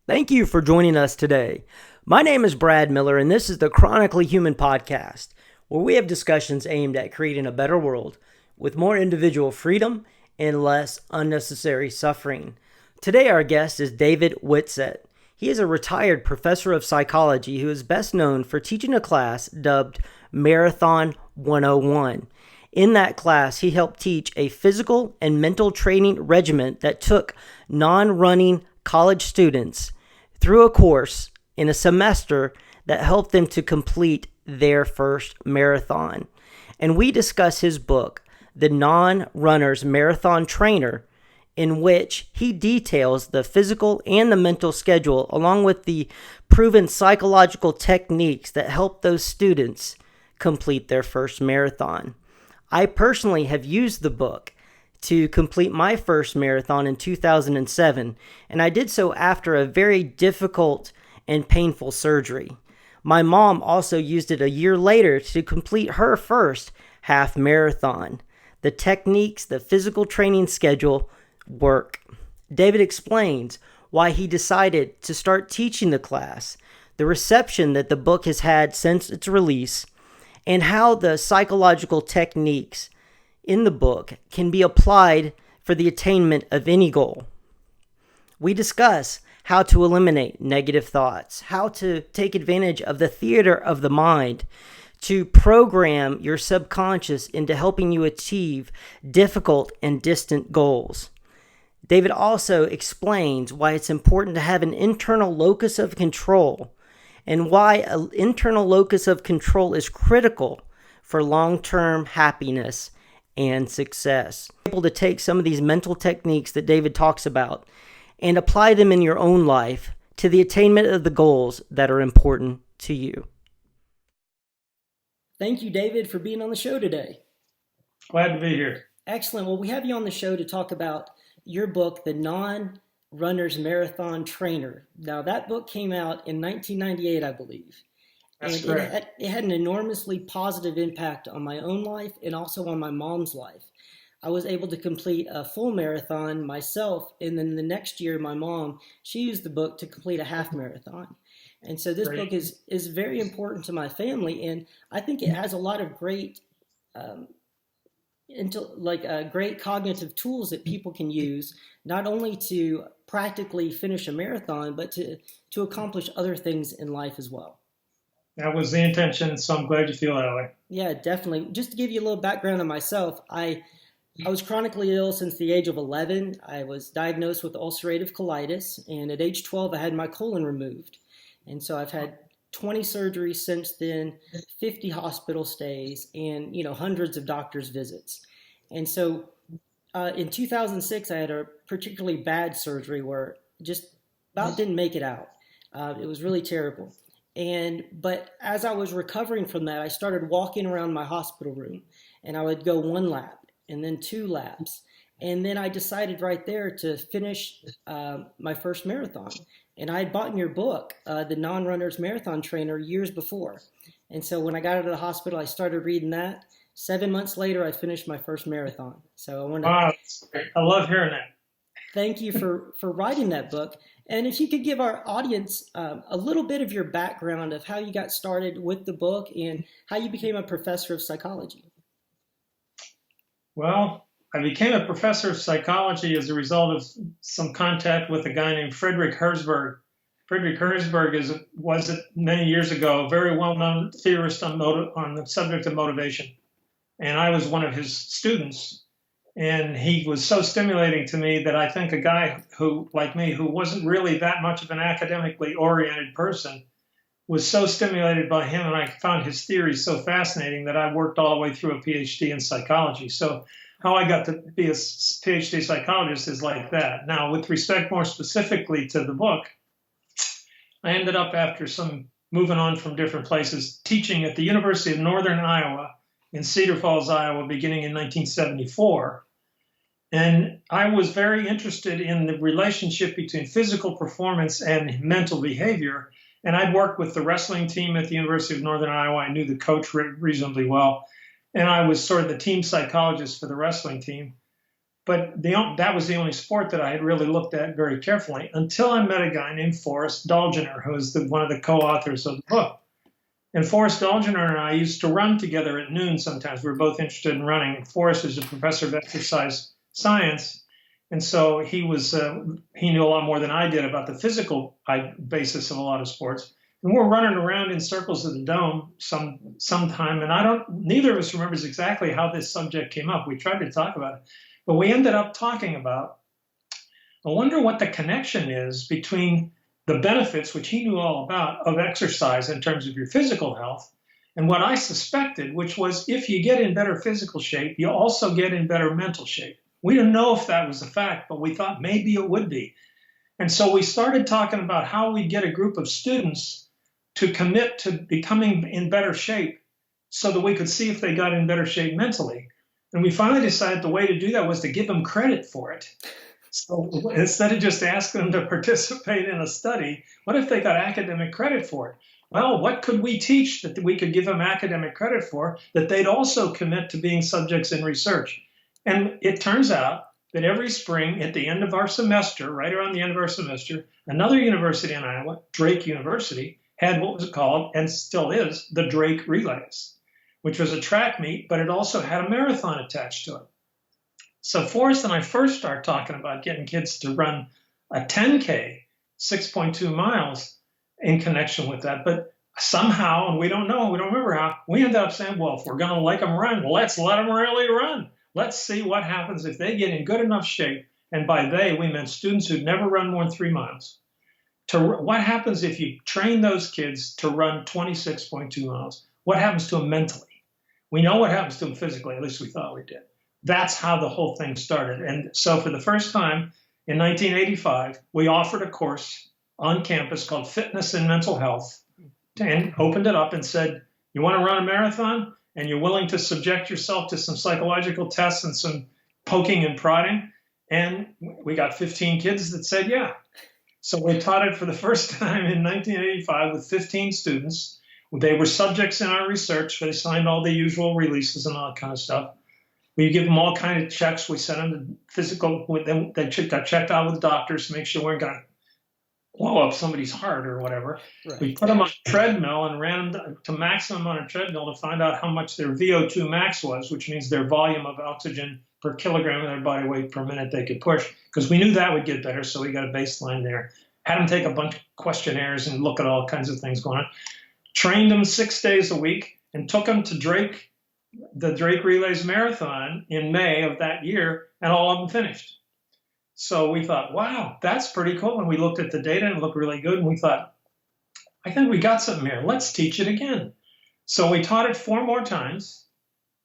Thank you for joining us today. My name is Brad Miller, and this is the Chronically Human Podcast, where we have discussions aimed at creating a better world with more individual freedom and less unnecessary suffering. Today, our guest is David Whitsett. He is a retired professor of psychology who is best known for teaching a class dubbed Marathon 101. In that class, he helped teach a physical and mental training regiment that took non-running college students through a course in a semester that helped them to complete their first marathon. And we discuss his book, The Non-Runner's Marathon Trainer, in which he details the physical and the mental schedule along with the proven psychological techniques that help those students complete their first marathon. I personally have used the book to complete my first marathon in 2007, and I did so after a very difficult and painful surgery. My mom also used it a year later to complete her first half marathon. The techniques, the physical training schedule work. David explains why he decided to start teaching the class, the reception that the book has had since its release, and how the psychological techniques in the book can be applied for the attainment of any goal. We discuss how to eliminate negative thoughts, how to take advantage of the theater of the mind to program your subconscious into helping you achieve difficult and distant goals. David also explains why it's important to have an internal locus of control and why an internal locus of control is critical for long-term happiness and success. Able to take some of these mental techniques that David talks about and apply them in your own life to the attainment of the goals that are important to you. Thank you, David, for being on the show today. Glad to be here. Excellent. Well, we have you on the show to talk about your book, The Non-Runner's Marathon Trainer. Now, that book came out in 1998, I believe. That's And correct. it had an enormously positive impact on my own life and also on my mom's life. I was able to complete a full marathon myself, and then the next year, my mom, she used the book to complete a half marathon. And so this book Great. is very important to my family, and I think it has a lot of great um, great cognitive tools that people can use not only to practically finish a marathon, but to accomplish other things in life as well. That was the intention, so I'm glad you feel that way. Yeah, definitely. Just to give you a little background on myself, I was chronically ill since the age of 11. I was diagnosed with ulcerative colitis, and at age 12, I had my colon removed. And so I've had 20 surgeries since then, 50 hospital stays, and hundreds of doctor's visits. And so in 2006, I had a particularly bad surgery where just about didn't make it out. It was really terrible. But as I was recovering from that, I started walking around my hospital room, and I would go one lap and then two laps. And then I decided right there to finish my first marathon. And I had bought your book, The Non-Runner's Marathon Trainer, years before. And so when I got out of the hospital, I started reading that. 7 months later, I finished my first marathon. So I want to Wow, that's great. I love hearing that. thank you for writing that book. And if you could give our audience a little bit of your background of how you got started with the book and how you became a professor of psychology. Well, I became a professor of psychology as a result of some contact with a guy named Frederick Herzberg. Frederick Herzberg was many years ago a very well-known theorist on the subject of motivation. And I was one of his students. And he was so stimulating to me that I think a guy who, like me, who wasn't really that much of an academically oriented person, was so stimulated by him, and I found his theories so fascinating that I worked all the way through a PhD in psychology. So how I got to be a PhD psychologist is like that. Now, with respect more specifically to the book, I ended up, after some moving on from different places, teaching at the University of Northern Iowa in Cedar Falls, Iowa, beginning in 1974. And I was very interested in the relationship between physical performance and mental behavior. And I'd worked with the wrestling team at the University of Northern Iowa. I knew the coach reasonably well. And I was sort of the team psychologist for the wrestling team. But that was the only sport that I had really looked at very carefully until I met a guy named Forrest Dolgener, who is one of the co-authors of the book. And Forrest Dolgener and I used to run together at noon sometimes. We were both interested in running. And Forrest is a professor of exercise science. And so he knew a lot more than I did about the physical basis of a lot of sports. And we're running around in circles of the dome sometime. And neither of us remembers exactly how this subject came up. We tried to talk about it, but we ended up talking about, I wonder what the connection is between the benefits, which he knew all about, of exercise in terms of your physical health, and what I suspected, which was if you get in better physical shape, you also get in better mental shape. We didn't know if that was a fact, but we thought maybe it would be. And so we started talking about how we get a group of students to commit to becoming in better shape so that we could see if they got in better shape mentally. And we finally decided the way to do that was to give them credit for it. So instead of just asking them to participate in a study, what if they got academic credit for it? Well, what could we teach that we could give them academic credit for that they'd also commit to being subjects in research? And it turns out that every spring at the end of our semester, right around the end of our semester, another university in Iowa, Drake University, had what was called, and still is, the Drake Relays, which was a track meet, but it also had a marathon attached to it. So Forrest and I first start talking about getting kids to run a 10K, 6.2 miles in connection with that. But somehow, and we don't remember how, we ended up saying, well, if we're going to let them run, let's let them really run. Let's see what happens if they get in good enough shape. And by they, we meant students who'd never run more than 3 miles. What happens if you train those kids to run 26.2 miles? What happens to them mentally? We know what happens to them physically, at least we thought we did. That's how the whole thing started. And so for the first time in 1985, we offered a course on campus called Fitness and Mental Health, and opened it up and said, you want to run a marathon and you're willing to subject yourself to some psychological tests and some poking and prodding? And we got 15 kids that said, yeah. So we taught it for the first time in 1985 with 15 students. They were subjects in our research. They signed all the usual releases and all that kind of stuff. We give them all kind of checks. We sent them to physical. They got checked out with doctors to make sure we weren't going to blow up somebody's heart or whatever. Right. We put them on a treadmill and ran them to maximum on a treadmill to find out how much their VO2 max was, which means their volume of oxygen per kilogram of their body weight per minute they could push, because we knew that would get better, so we got a baseline there. Had them take a bunch of questionnaires and look at all kinds of things going on. Trained them 6 days a week and took them to the Drake Relays Marathon in May of that year, and all of them finished. So we thought, wow, that's pretty cool. And we looked at the data and it looked really good. And we thought, I think we got something here. Let's teach it again. So we taught it 4 more times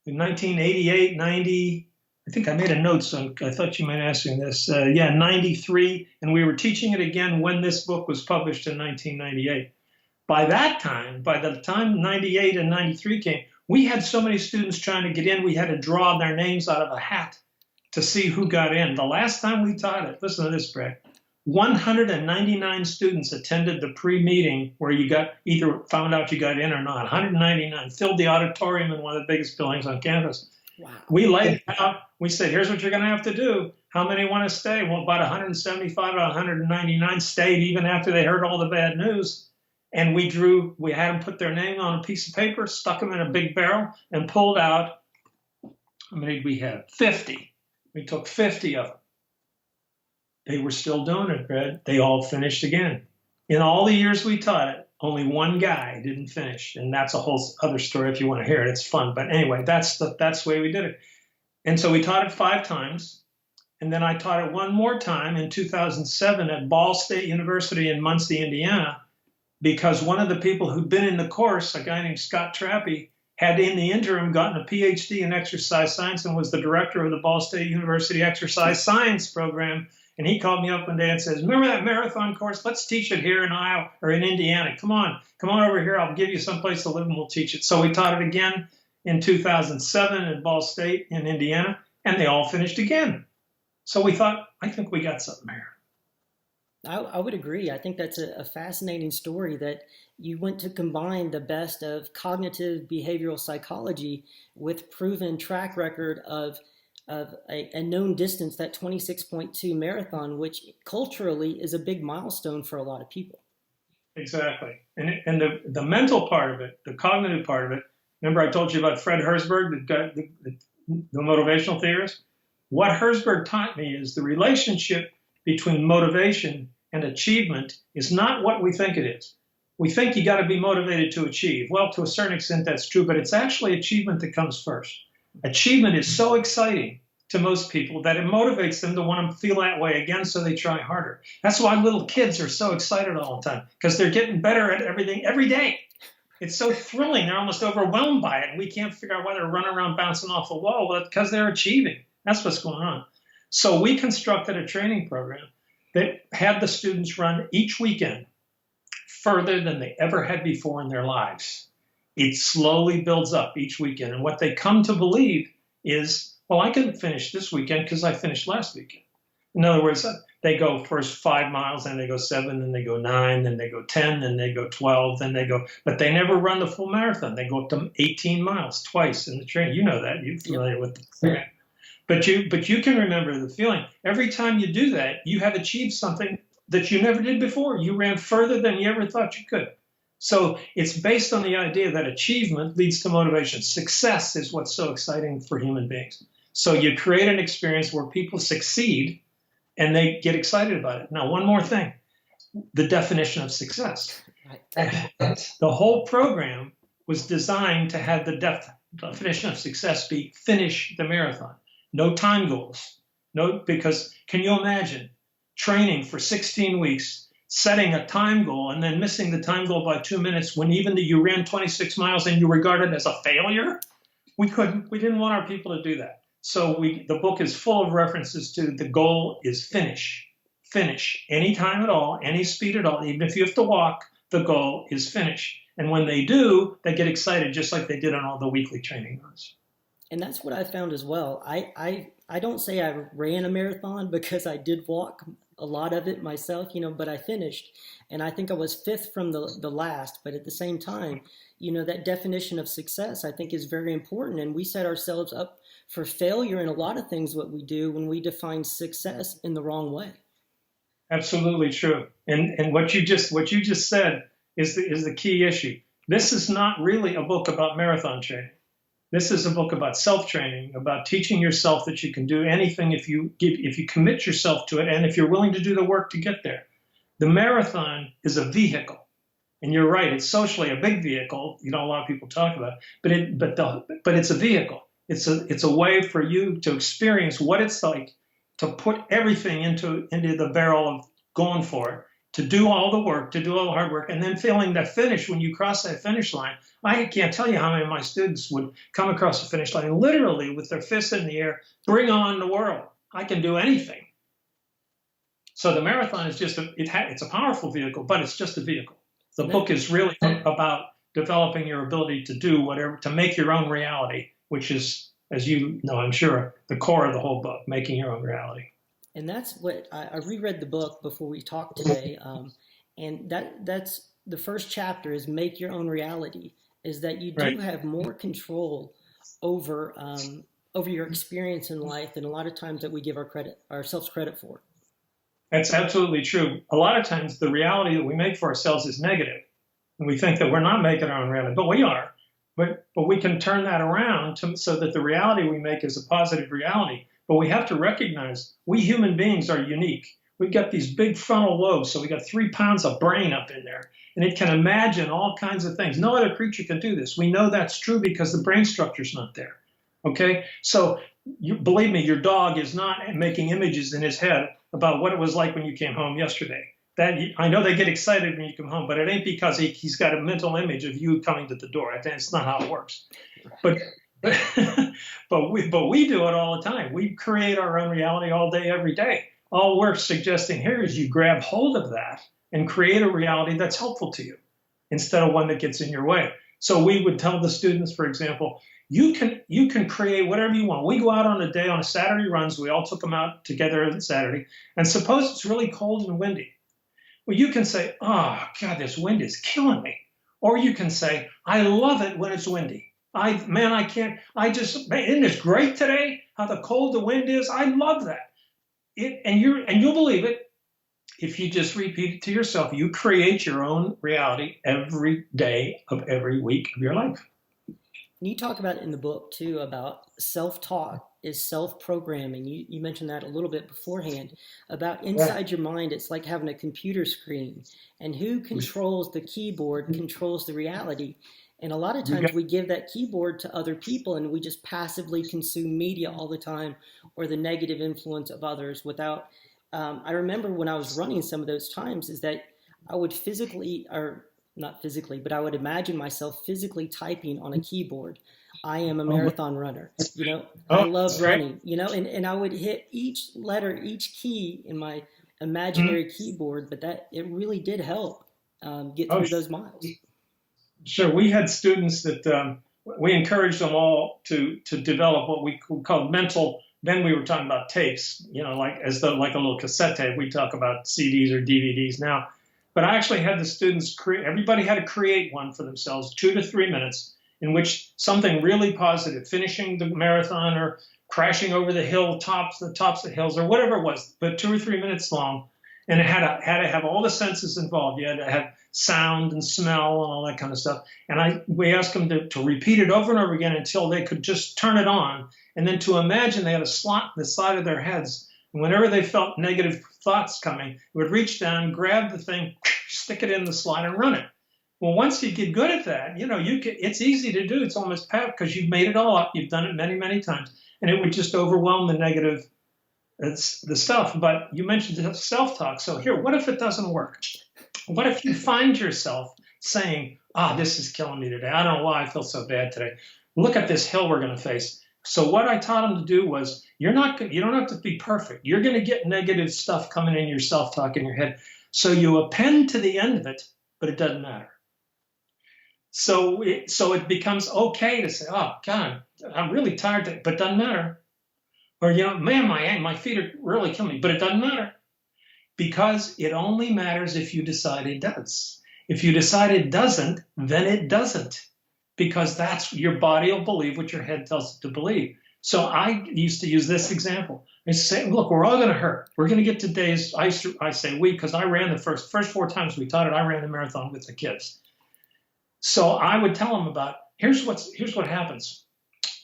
in 1988, 90. I think I made a note, so I thought you might ask me this. 93. And we were teaching it again when this book was published in 1998. By the time 98 and 93 came, we had so many students trying to get in, we had to draw their names out of a hat to see who got in. The last time we taught it, listen to this, Brad, 199 students attended the pre-meeting where you got either found out you got in or not. 199 filled the auditorium in one of the biggest buildings on campus. Wow. We laid it out. We said, here's what you're going to have to do. How many want to stay? Well, about 175 or 199 stayed even after they heard all the bad news. And we had them put their name on a piece of paper, stuck them in a big barrel, and pulled out, how many did we have? 50. We took 50 of them. They were still doing it, Brad. They all finished again. In all the years we taught it, only one guy didn't finish. And that's a whole other story if you want to hear it. It's fun. But anyway, that's the way we did it. And so we taught it 5 times. And then I taught it one more time in 2007 at Ball State University in Muncie, Indiana, because one of the people who'd been in the course, a guy named Scott Trappy, had in the interim gotten a PhD in exercise science and was the director of the Ball State University Exercise Science program. And he called me up one day and says, remember that marathon course? Let's teach it here in Iowa or in Indiana. Come on over here. I'll give you someplace to live and we'll teach it. So we taught it again in 2007 at Ball State in Indiana, and they all finished again. So we thought, I think we got something here. I would agree. I think that's a fascinating story that you went to combine the best of cognitive behavioral psychology with proven track record of of a known distance, that 26.2 marathon, which culturally is a big milestone for a lot of people. Exactly. And the mental part of it, the cognitive part of it, remember I told you about Fred Herzberg, the motivational theorist? What Herzberg taught me is the relationship between motivation and achievement is not what we think it is. We think you got to be motivated to achieve. Well, to a certain extent, that's true, but it's actually achievement that comes first. Achievement is so exciting to most people that it motivates them to want to feel that way again, so they try harder. That's why little kids are so excited all the time, because they're getting better at everything every day. It's so thrilling. They're almost overwhelmed by it. And we can't figure out why they're running around bouncing off the wall. Well, because they're achieving. That's what's going on. So we constructed a training program that had the students run each weekend further than they ever had before in their lives. It slowly builds up each weekend. And what they come to believe is, well, I couldn't finish this weekend because I finished last weekend. In other words, they go first 5 miles, then they go 7, then they go 9, then they go 10, then they go 12, then they go, but they never run the full marathon. They go up to 18 miles twice in the training. You know that. You're familiar with the program. But you can remember the feeling. Every time you do that, you have achieved something that you never did before. You ran further than you ever thought you could. So it's based on the idea that achievement leads to motivation. Success is what's so exciting for human beings. So you create an experience where people succeed and they get excited about it. Now, one more thing, the definition of success. The whole program was designed to have the definition of success be finish the marathon. No time goals. No, because can you imagine training for 16 weeks, setting a time goal, and then missing the time goal by 2 minutes when even though you ran 26 miles and you regarded as a failure? We didn't want our people to do that. So the book is full of references to the goal is finish. Finish. Any time at all, any speed at all, even if you have to walk, the goal is finish. And when they do, they get excited just like they did on all the weekly training runs. And that's what I found as well. I don't say I ran a marathon because I did walk a lot of it myself, but I finished. And I think I was fifth from the last. But at the same time, that definition of success, I think, is very important. And we set ourselves up for failure in a lot of things what we do when we define success in the wrong way. Absolutely true. And what you just said is the key issue. This is not really a book about marathon training. This is a book about self-training, about teaching yourself that you can do anything if you commit yourself to it and if you're willing to do the work to get there. The marathon is a vehicle. And you're right, it's socially a big vehicle. A lot of people talk about it, but it's a vehicle. It's a way for you to experience what it's like to put everything into the barrel of going for it, to do all the work, to do all the hard work, and then feeling that finish when you cross that finish line. I can't tell you how many of my students would come across the finish line literally with their fists in the air, bring on the world. I can do anything. So the marathon is just it's a powerful vehicle, but it's just a vehicle. The book is really about developing your ability to do whatever, to make your own reality, which is, as you know, I'm sure, the core of the whole book, making your own reality. And that's what I reread the book before we talked today. And that's the first chapter is make your own reality, is that you do have more control over your experience in life than a lot of times that we give ourselves credit for. That's absolutely true. A lot of times the reality that we make for ourselves is negative. And we think that we're not making our own reality, but we are. But we can turn that around so that the reality we make is a positive reality. But we have to recognize we human beings are unique. We've got these big frontal lobes, so we got 3 pounds of brain up in there. And it can imagine all kinds of things. No other creature can do this. We know that's true because the brain structure's not there. Okay? So believe me, your dog is not making images in his head about what it was like when you came home yesterday. I know they get excited when you come home, but it ain't because he's got a mental image of you coming to the door. That's not how it works. But we do it all the time. We create our own reality all day, every day. All we're suggesting here is you grab hold of that and create a reality that's helpful to you instead of one that gets in your way. So we would tell the students, for example, you can create whatever you want. We go out on a Saturday runs. We all took them out together on Saturday. And suppose it's really cold and windy. Well, you can say, oh, God, this wind is killing me. Or you can say, I love it when it's windy. I can't, man, isn't this great today? How the cold the wind is. I love that. And you'll believe it if you just repeat it to yourself. You create your own reality every day of every week of your life. And you talk about in the book too about self-talk is self-programming. You mentioned that a little bit beforehand about Yeah. inside your mind. It's like having a computer screen, and who controls the keyboard controls the reality. And a lot of You times got, we give that keyboard to other people and we just passively consume media all the time or the negative influence of others without. I remember when I was running some of those times is that I would physically, or not physically, but I would imagine myself physically typing on a keyboard. I am a oh, marathon runner. I oh, love that's great. running, and I would hit each letter, each key in my Mm. imaginary keyboard, but that it really did help get Oh, through those miles. sure. We had students that we encouraged them all to develop what we called mental. Then we were talking about tapes, like as though like a little cassette tape. We talk about CDs or DVDs now, but I actually had the students create. Everybody had to create one for themselves, 2 to 3 minutes, in which something really positive, finishing the marathon or crashing over the the tops of hills, or whatever it was, but 2 or 3 minutes long, and it had to have all the senses involved. You had to have sound and smell and all that kind of stuff. And we asked them to repeat it over and over again until they could just turn it on, and then to imagine they had a slot in the side of their heads. And whenever they felt negative thoughts coming, they would reach down, grab the thing, stick it in the slot, and run it. Well, once you get good at that, it's easy to do. It's almost pat because you've made it all up. You've done it many, many times, and it would just overwhelm the negative. It's the stuff. But you mentioned self-talk. So here, what if it doesn't work? What if you find yourself saying, this is killing me today. I don't know why I feel so bad today. Look at this hill we're going to face. So what I taught them to do was, you don't have to be perfect. You're going to get negative stuff coming in your self-talk in your head. So you append to the end of it, but it doesn't matter. So it becomes okay to say, oh, God, I'm really tired, but it doesn't matter. Or, man, my feet are really killing me, but it doesn't matter. Because it only matters if you decide it does. If you decide it doesn't, then it doesn't. Because that's your body will believe what your head tells it to believe. So I used to use this example. I say, look, we're all going to hurt. We're going to get to days. I say we, because I ran the first 4 times we taught it. I ran the marathon with the kids. So I would tell them about here's what happens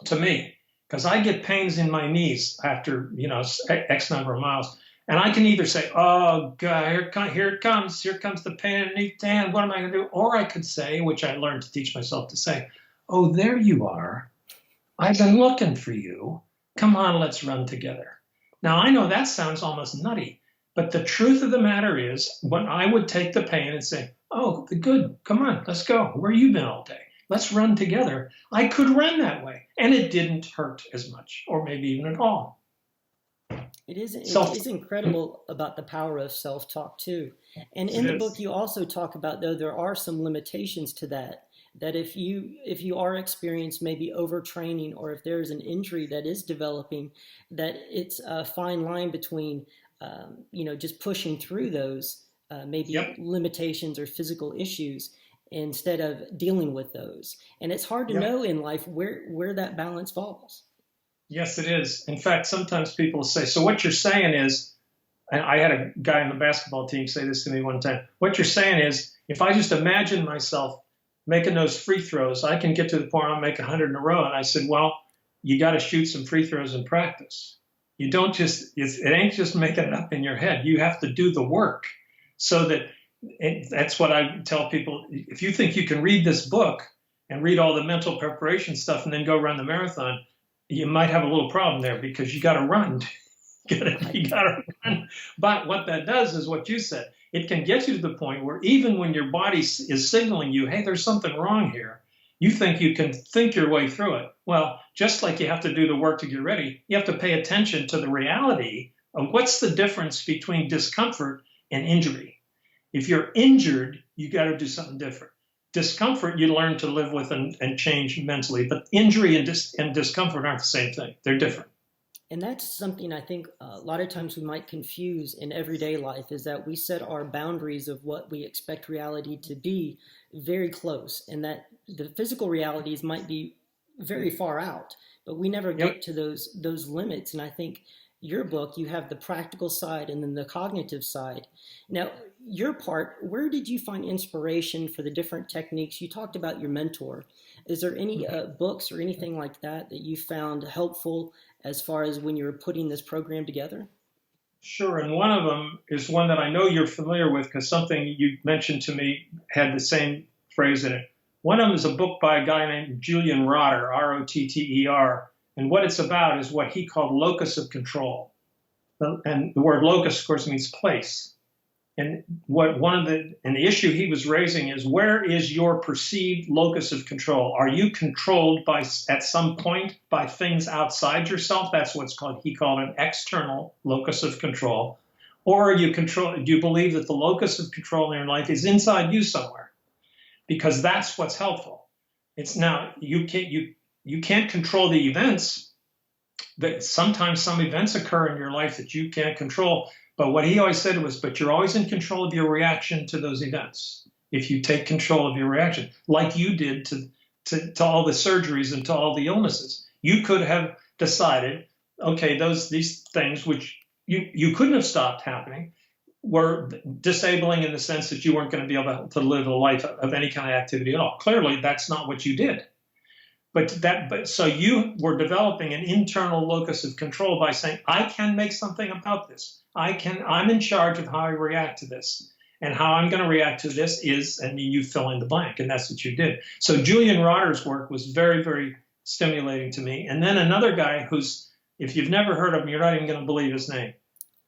to me, because I get pains in my knees after X number of miles. And I can either say, oh, God, here it comes the pain underneath the hand. What am I going to do? Or I could say, which I learned to teach myself to say, oh, there you are. I've been looking for you. Come on, let's run together. Now, I know that sounds almost nutty, but the truth of the matter is when I would take the pain and say, oh, good, come on, let's go. Where you been all day? Let's run together. I could run that way, and it didn't hurt as much, or maybe even at all. It is incredible about the power of self-talk too. And in the book, you also talk about, though, there are some limitations to that. That if you are experienced maybe overtraining, or if there's an injury that is developing, that it's a fine line between, just pushing through those maybe limitations or physical issues instead of dealing with those. And it's hard to know in life where that balance falls. Yes, it is. In fact, sometimes people say, so what you're saying is, and I had a guy on the basketball team say this to me one time, what you're saying is, if I just imagine myself making those free throws, I can get to the point I'll make 100 in a row. And I said, well, you got to shoot some free throws in practice. You don't it ain't just making it up in your head. You have to do the work. So that's what I tell people. If you think you can read this book and read all the mental preparation stuff and then go run the marathon, you might have a little problem there, because you got to run. You got to run. But what that does is what you said. It can get you to the point where even when your body is signaling you, hey, there's something wrong here, you think you can think your way through it. Well, just like you have to do the work to get ready, you have to pay attention to the reality of what's the difference between discomfort and injury. If you're injured, you got to do something different. Discomfort, you learn to live with and change mentally. But injury and discomfort aren't the same thing. They're different. And that's something I think a lot of times we might confuse in everyday life, is that we set our boundaries of what we expect reality to be very close, and that the physical realities might be very far out, but we never get to those limits. And I think your book, you have the practical side and then the cognitive side. Now, your part, where did you find inspiration for the different techniques? You talked about your mentor. Is there any books or anything like that that you found helpful as far as when you were putting this program together? Sure, and one of them is one that I know you're familiar with because something you mentioned to me had the same phrase in it. One of them is a book by a guy named Julian Rotter, Rotter, and what it's about is what he called locus of control. And the word locus, of course, means place. And the issue he was raising is, where is your perceived locus of control? Are you controlled at some point by things outside yourself? That's he called an external locus of control. Or do you believe that the locus of control in your life is inside you somewhere? Because that's what's helpful. It's now, you can't control the events. That sometimes some events occur in your life that you can't control. But what he always said was, but you're always in control of your reaction to those events. If you take control of your reaction, like you did to all the surgeries and to all the illnesses, you could have decided, okay, these things which you couldn't have stopped happening were disabling in the sense that you weren't going to be able to live a life of any kind of activity at all. Clearly, that's not what you did. But so you were developing an internal locus of control by saying, I can make something about this. I'm in charge of how I react to this. And how I'm going to react to this is, and you fill in the blank, and that's what you did. So Julian Rotter's work was very, very stimulating to me. And then another guy who's, if you've never heard of him, you're not even going to believe his name.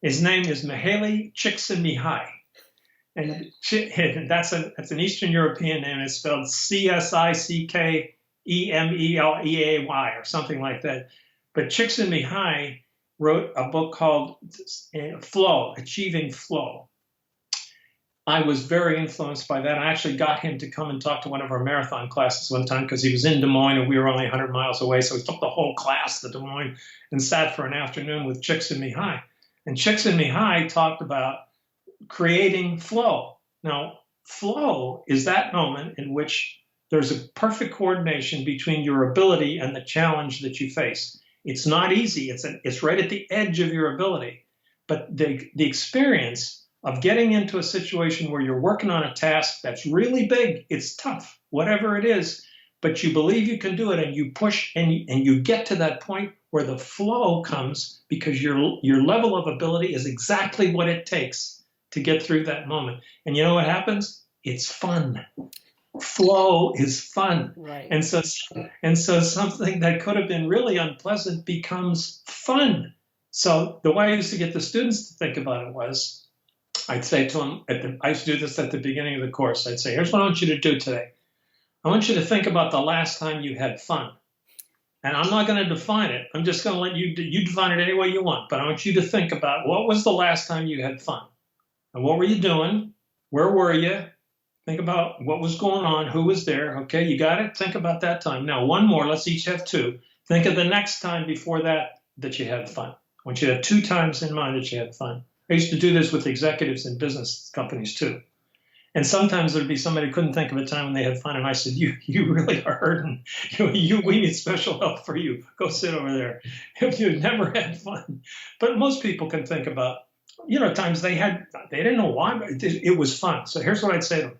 His name is Mihaly Csikszentmihalyi. And that's an Eastern European name. It's spelled Csikszentmihalyi or something like that. But Csikszentmihalyi wrote a book called Flow, Achieving Flow. I was very influenced by that. I actually got him to come and talk to one of our marathon classes one time because he was in Des Moines and we were only 100 miles away. So he took the whole class to Des Moines and sat for an afternoon with Csikszentmihalyi. And Csikszentmihalyi talked about creating flow. Now, flow is that moment in which there's a perfect coordination between your ability and the challenge that you face. It's not easy. It's right at the edge of your ability. But the experience of getting into a situation where you're working on a task that's really big, it's tough, whatever it is, but you believe you can do it and you push and you get to that point where the flow comes because your level of ability is exactly what it takes to get through that moment. And you know what happens? It's fun. Flow is fun. Right. And so something that could have been really unpleasant becomes fun. So the way I used to get the students to think about it was, I'd say to them, I used to do this at the beginning of the course. I'd say, here's what I want you to do today. I want you to think about the last time you had fun. And I'm not going to define it. I'm just going to let you define it any way you want. But I want you to think about, what was the last time you had fun? And what were you doing? Where were you? Think about what was going on, who was there. Okay, you got it? Think about that time. Now, one more. Let's each have two. Think of the next time before that you had fun. I want you to have 2 times in mind that you had fun. I used to do this with executives in business companies too. And sometimes there'd be somebody who couldn't think of a time when they had fun. And I said, you really are hurting. We need special help for you. Go sit over there. If you've never had fun. But most people can think about, times they didn't know why, but it was fun. So here's what I'd say to them.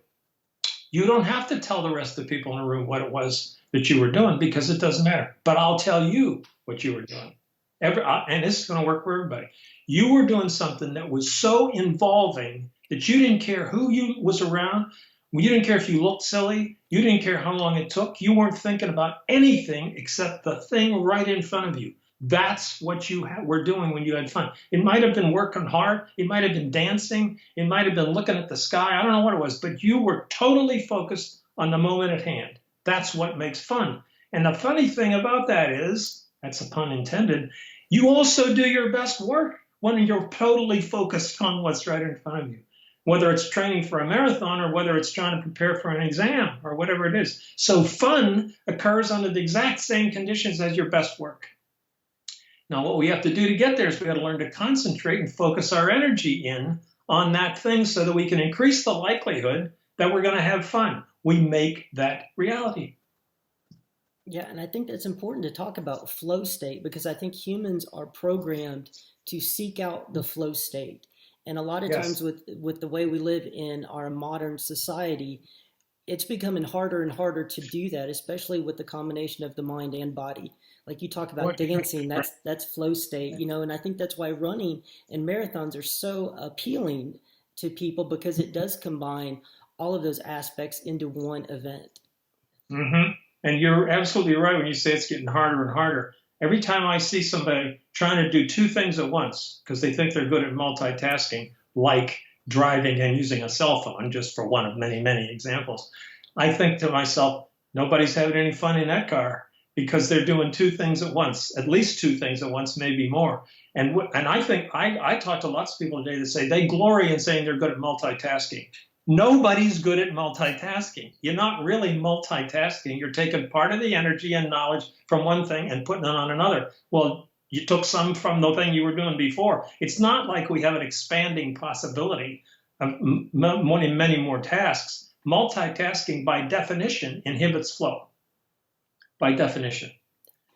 You don't have to tell the rest of the people in the room what it was that you were doing because it doesn't matter. But I'll tell you what you were doing. And this is going to work for everybody. You were doing something that was so involving that you didn't care who you was around. You didn't care if you looked silly. You didn't care how long it took. You weren't thinking about anything except the thing right in front of you. That's what you were doing when you had fun. It might have been working hard. It might have been dancing. It might have been looking at the sky. I don't know what it was, but you were totally focused on the moment at hand. That's what makes fun. And the funny thing about that is, that's a pun intended, you also do your best work when you're totally focused on what's right in front of you, whether it's training for a marathon or whether it's trying to prepare for an exam or whatever it is. So fun occurs under the exact same conditions as your best work. Now, what we have to do to get there is we got to learn to concentrate and focus our energy in on that thing so that we can increase the likelihood that we're going to have fun. We make that reality. Yeah, and I think that's important to talk about flow state because I think humans are programmed to seek out the flow state. And a lot of times Yes. with the way we live in our modern society, it's becoming harder and harder to do that, especially with the combination of the mind and body. Like you talk about What you dancing, that's flow state, and I think that's why running and marathons are so appealing to people because it does combine all of those aspects into one event. hmm And you're absolutely right when you say it's getting harder and harder. Every time I see somebody trying to do two things at once because they think they're good at multitasking, like driving and using a cell phone, just for one of many, many examples, I think to myself, nobody's having any fun in that car because they're doing two things at once, at least two things at once, maybe more. And I think I talk to lots of people today that say they glory in saying they're good at multitasking. Nobody's good at multitasking. You're not really multitasking. You're taking part of the energy and knowledge from one thing and putting it on another. Well, you took some from the thing you were doing before. It's not like we have an expanding possibility of many more tasks. Multitasking, by definition, inhibits flow, by definition.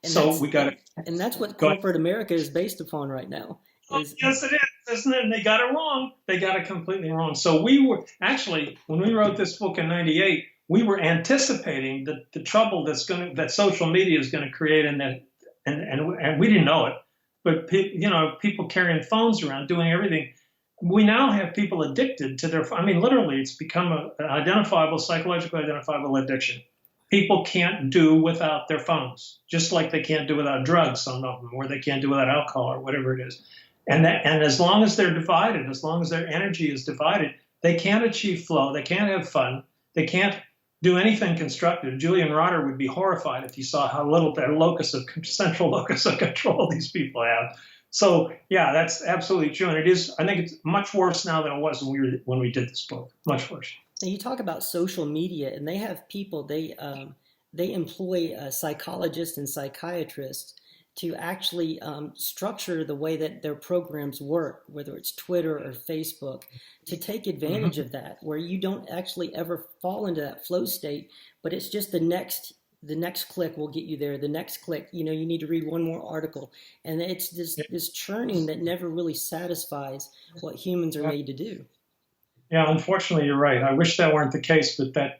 And So that's we got to and that's what go ahead. corporate America is based upon right now. Oh, Is yes, it is, isn't it? And they got it wrong. They got it completely wrong. So we were actually, when we wrote this book in '98, we were anticipating the trouble that social media is going to create, and we didn't know it. But people carrying phones around, doing everything. We now have people addicted to their. I mean, literally, it's become an identifiable, psychologically identifiable addiction. People can't do without their phones, just like they can't do without drugs, some of them, or they can't do without alcohol or whatever it is. And as long as they're divided, as long as their energy is divided, they can't achieve flow. They can't have fun. They can't do anything constructive. Julian Rotter would be horrified if he saw how little their central locus of control these people have. So yeah, that's absolutely true, and it is. I think it's much worse now than it was when we did this book. Much worse. and you talk about social media, and they have people they employ psychologists and psychiatrists to actually structure the way that their programs work, whether it's Twitter or Facebook, to take advantage Mm-hmm. of that, where you don't actually ever fall into that flow state, but it's just the next click will get you there. The next click, you need to read one more article, and it's this churning that never really satisfies what humans are Yeah. made to do. Yeah, unfortunately, you're right. I wish that weren't the case, but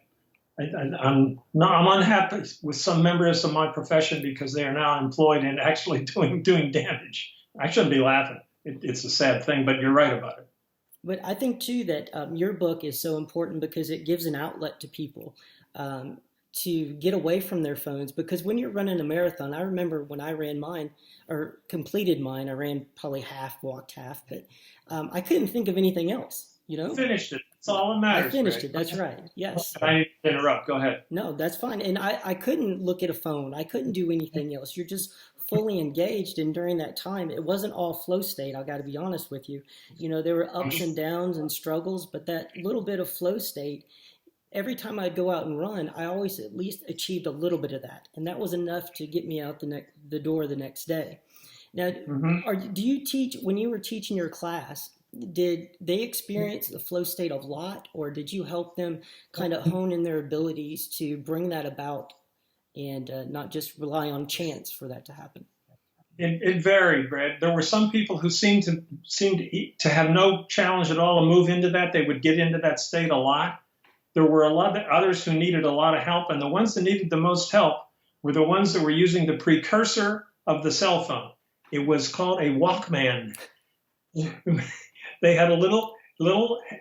I'm unhappy with some members of my profession because they are now employed in actually doing damage. I shouldn't be laughing. It's a sad thing, but you're right about it. But I think too that your book is so important because it gives an outlet to people to get away from their phones. Because when you're running a marathon, I remember when I ran mine or completed mine, I ran probably half, walked half, but I couldn't think of anything else. Finished it. That's all that I matters, finished Greg. it. That's right. Yes. I need to interrupt. Go ahead. No, that's fine. And I couldn't look at a phone. I couldn't do anything else. You're just fully engaged. And during that time, it wasn't all flow state. I got to be honest with you. There were ups and downs and struggles, but that little bit of flow state, every time I'd go out and run, I always at least achieved a little bit of that. And that was enough to get me out the door the next day. Now, hmm do you teach, when you were teaching your class, did they experience the flow state a lot, or did you help them kind of hone in their abilities to bring that about and not just rely on chance for that to happen? It varied, Brad. There were some people who seemed to have no challenge at all to move into that. They would get into that state a lot. There were a lot of others who needed a lot of help, and the ones that needed the most help were the ones that were using the precursor of the cell phone. It was called a Walkman. They had a little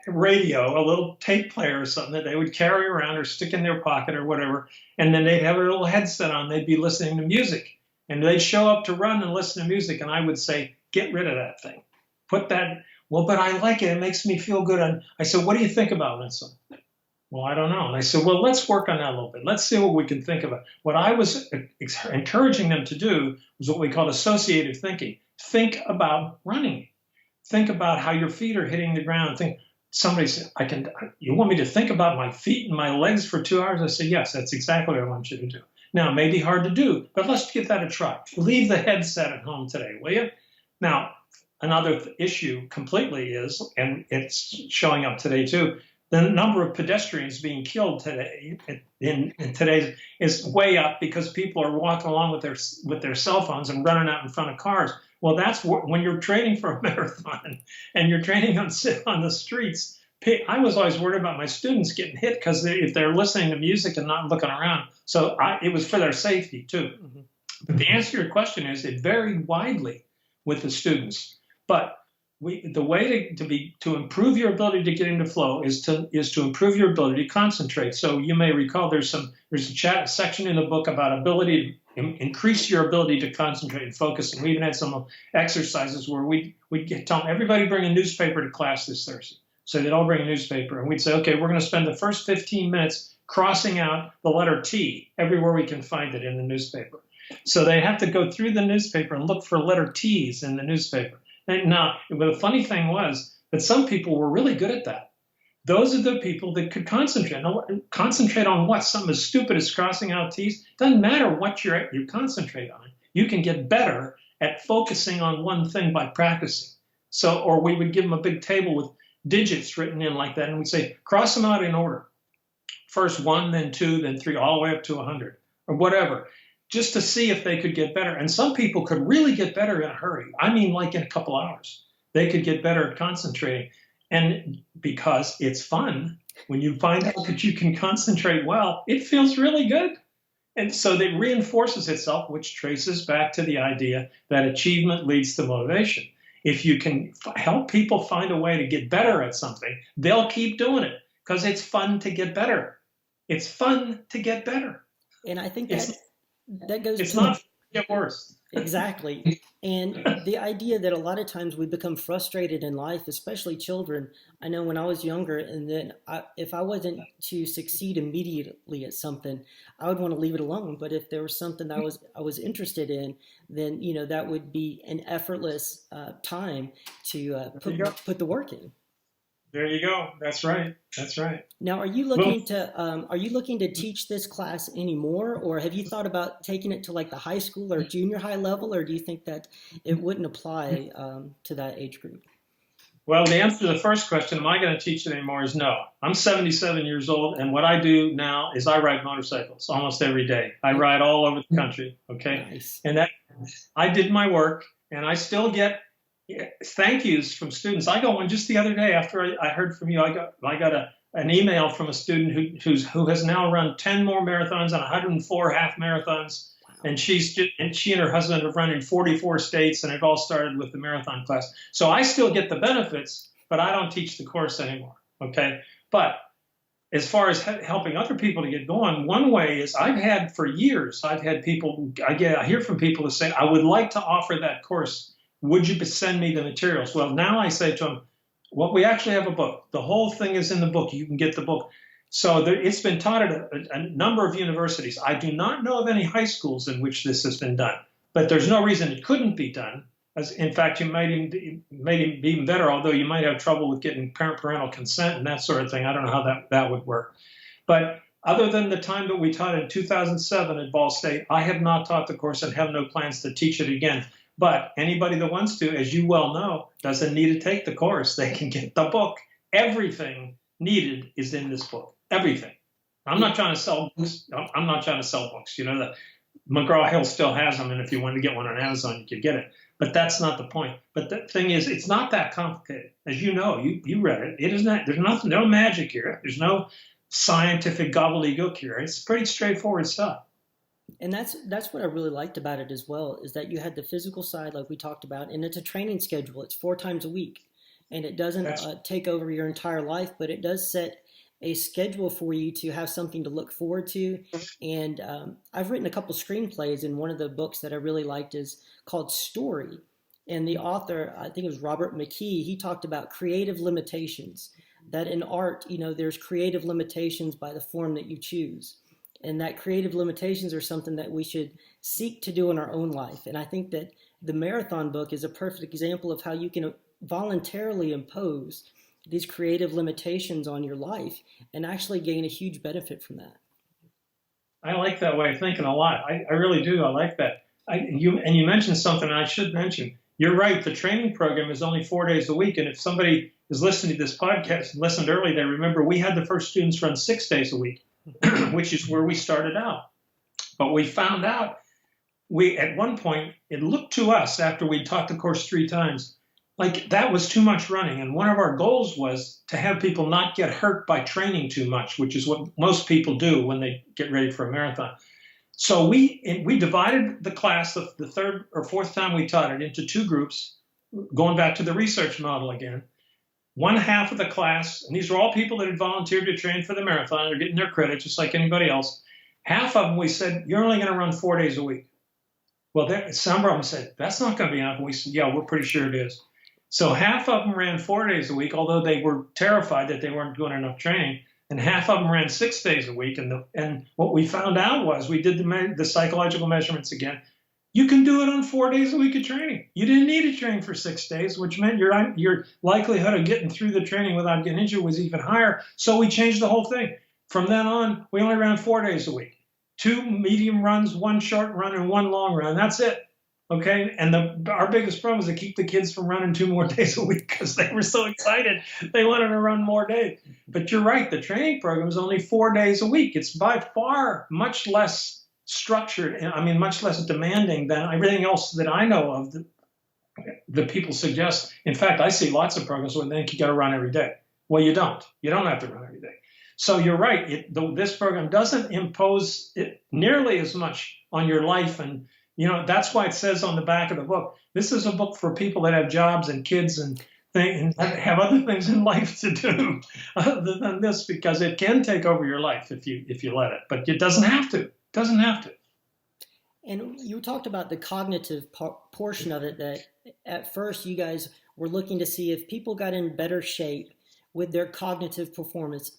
radio, a little tape player or something that they would carry around or stick in their pocket or whatever, and then they'd have a little headset on. They'd be listening to music, and they'd show up to run and listen to music, and I would say, get rid of that thing. Put that. Well, but I like it. It makes me feel good. And I said, what do you think about this? Well, I don't know. And I said, well, let's work on that a little bit. Let's see what we can think about. What I was encouraging them to do was what we call associative thinking. Think about running. Think about how your feet are hitting the ground. Somebody said, you want me to think about my feet and my legs for 2 hours? I said, yes, that's exactly what I want you to do. Now, it may be hard to do, but let's give that a try. Leave the headset at home today, will you? Now, another issue completely is, and it's showing up today too, The number of pedestrians being killed today in today's is way up because people are walking along with their cell phones and running out in front of cars. Well, that's when you're training for a marathon and you're training on the streets. I was always worried about my students getting hit because if they're listening to music and not looking around. So it was for their safety too. Mm-hmm. But the answer to your question is it varied widely with the students. But the way to improve your ability to get into flow is to improve your ability to concentrate. So you may recall there's a section in the book about ability to increase your ability to concentrate and focus. And we even had some exercises where we'd tell them, everybody bring a newspaper to class this Thursday. So they'd all bring a newspaper, and we'd say, okay, we're going to spend the first 15 minutes crossing out the letter T everywhere we can find it in the newspaper. So they have to go through the newspaper and look for letter T's in the newspaper. Now, but the funny thing was that some people were really good at that. Those are the people that could concentrate. Now, concentrate on what? Something as stupid as crossing out T's? Doesn't matter what you concentrate on. You can get better at focusing on one thing by practicing. So, or we would give them a big table with digits written in like that, and we'd say, cross them out in order. First 1, then 2, then 3, all the way up to 100, or whatever, just to see if they could get better. And some people could really get better in a hurry. I mean, like in a couple hours. They could get better at concentrating. And because it's fun, when you find out that you can concentrate well, it feels really good. And so it reinforces itself, which traces back to the idea that achievement leads to motivation. If you can help people find a way to get better at something, they'll keep doing it because it's fun to get better. It's fun to get better. And I think that goes it's not to get worse. Exactly. And the idea that a lot of times we become frustrated in life, especially children. I know when I was younger, and then if I wasn't to succeed immediately at something, I would want to leave it alone. But if there was something that I was interested in, then that would be an effortless time to put the work in. There you go. That's right. That's right. Now, are you looking to teach this class anymore, or have you thought about taking it to like the high school or junior high level, or do you think that it wouldn't apply to that age group? Well, the answer to the first question, am I going to teach it anymore, is no. I'm 77 years old, and what I do now is I ride motorcycles almost every day. I ride all over the country. Okay, nice. And I did my work, and I still get thank yous from students. I got one just the other day after I heard from you. I got an email from a student who has now run 10 more marathons and 104 half marathons. Wow. And she and her husband have run in 44 states, and it all started with the marathon class. So I still get the benefits, but I don't teach the course anymore. Okay. But as far as helping other people to get going, one way is I've had people, I hear from people who say, I would like to offer that course. Would you send me the materials? Well, now I say to them, well, we actually have a book. The whole thing is in the book. You can get the book. So it's been taught at a number of universities. I do not know of any high schools in which this has been done, but there's no reason it couldn't be done. In fact, you might even be even better, although you might have trouble with getting parental consent and that sort of thing. I don't know how that would work. But other than the time that we taught in 2007 at Ball State, I have not taught the course and have no plans to teach it again. But anybody that wants to, as you well know, doesn't need to take the course. They can get the book. Everything needed is in this book. Everything. I'm not trying to sell books. I'm not trying to sell books. The McGraw-Hill still has them, and if you wanted to get one on Amazon, you could get it. But that's not the point. But the thing is, it's not that complicated. As you know, you read it. It is not. There's no magic here. There's no scientific gobbledygook here. It's pretty straightforward stuff. And that's what I really liked about it as well, is that you had the physical side like we talked about, and it's a training schedule. It's 4 times a week, and it doesn't take over your entire life, but it does set a schedule for you to have something to look forward to. And I've written a couple screenplays, and one of the books that I really liked is called Story. And the author, I think it was Robert McKee, he talked about creative limitations, that in art, there's creative limitations by the form that you choose. And that creative limitations are something that we should seek to do in our own life. And I think that the marathon book is a perfect example of how you can voluntarily impose these creative limitations on your life and actually gain a huge benefit from that. I like that way of thinking a lot. I really do. I like that. You mentioned something I should mention. You're right. The training program is only 4 days a week. And if somebody is listening to this podcast and listened early, they remember we had the first students run 6 days a week, which is where we started out. But we found out at one point, it looked to us after we taught the course 3 times, like that was too much running. And one of our goals was to have people not get hurt by training too much, which is what most people do when they get ready for a marathon. So we divided the class, the third or fourth time we taught it, into 2 groups, going back to the research model again. One half of the class, and these are all people that had volunteered to train for the marathon, they're getting their credit just like anybody else. Half of them, we said, you're only going to run 4 days a week. Well, some of them said, that's not going to be enough. And we said, yeah, we're pretty sure it is. So half of them ran 4 days a week, although they were terrified that they weren't doing enough training. And half of them ran 6 days a week. And what we found out was, we did the psychological measurements again. You can do it on 4 days a week of training. You didn't need to train for 6 days, which meant your likelihood of getting through the training without getting injured was even higher. So we changed the whole thing. From then on, we only ran 4 days a week. 2 medium runs, 1 short run, and 1 long run. That's it. Okay. And our biggest problem was to keep the kids from running 2 more days a week because they were so excited. They wanted to run more days. But you're right. The training program is only 4 days a week. It's by far much less structured, and I mean, much less demanding than everything else that I know of that people suggest. In fact, I see lots of programs where they think you got to run every day. Well, you don't. You don't have to run every day. So you're right. This program doesn't impose it nearly as much on your life. And, that's why it says on the back of the book, this is a book for people that have jobs and kids and have other things in life to do other than this, because it can take over your life if you let it. But it doesn't have to. It doesn't have to. And you talked about the cognitive portion of it, that at first you guys were looking to see if people got in better shape with their cognitive performance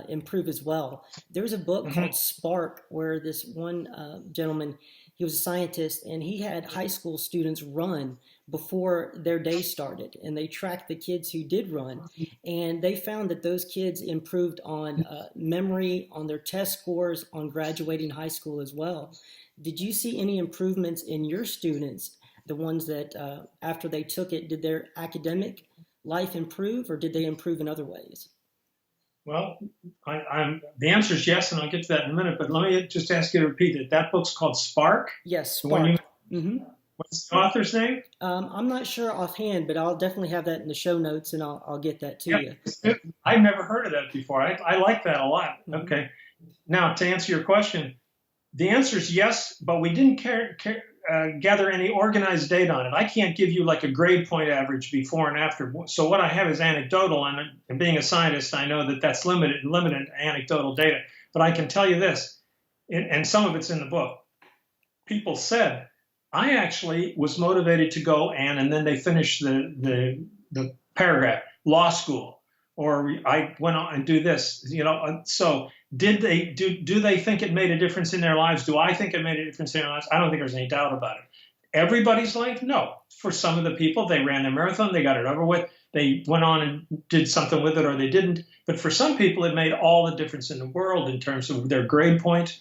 improve as well. There's a book called Spark where this one gentleman, he was a scientist, and he had high school students run before their day started. And they tracked the kids who did run. And they found that those kids improved on memory, on their test scores, on graduating high school as well. Did you see any improvements in your students, the ones that after they took it, did their academic life improve, or did they improve in other ways? Well, the answer is yes, and I'll get to that in a minute. But let me just ask you to repeat it. That book's called Spark? Yes, Spark. What's the author's name? I'm not sure offhand, but I'll definitely have that in the show notes, and I'll get that to you. I've never heard of that before. I like that a lot. Okay. Now, to answer your question, the answer is yes, but we didn't gather any organized data on it. I can't give you like a grade point average before and after. So what I have is anecdotal, and being a scientist, I know that that's limited anecdotal data. But I can tell you this, and some of it's in the book. People said, I actually was motivated to go and then they finished the paragraph, law school, or I went on and do this, So do they think it made a difference in their lives? Do I think it made a difference in their lives? I don't think there's any doubt about it. Everybody's life? No. For some of the people, they ran their marathon, they got it over with, they went on and did something with it, or they didn't. But for some people, it made all the difference in the world in terms of their grade point.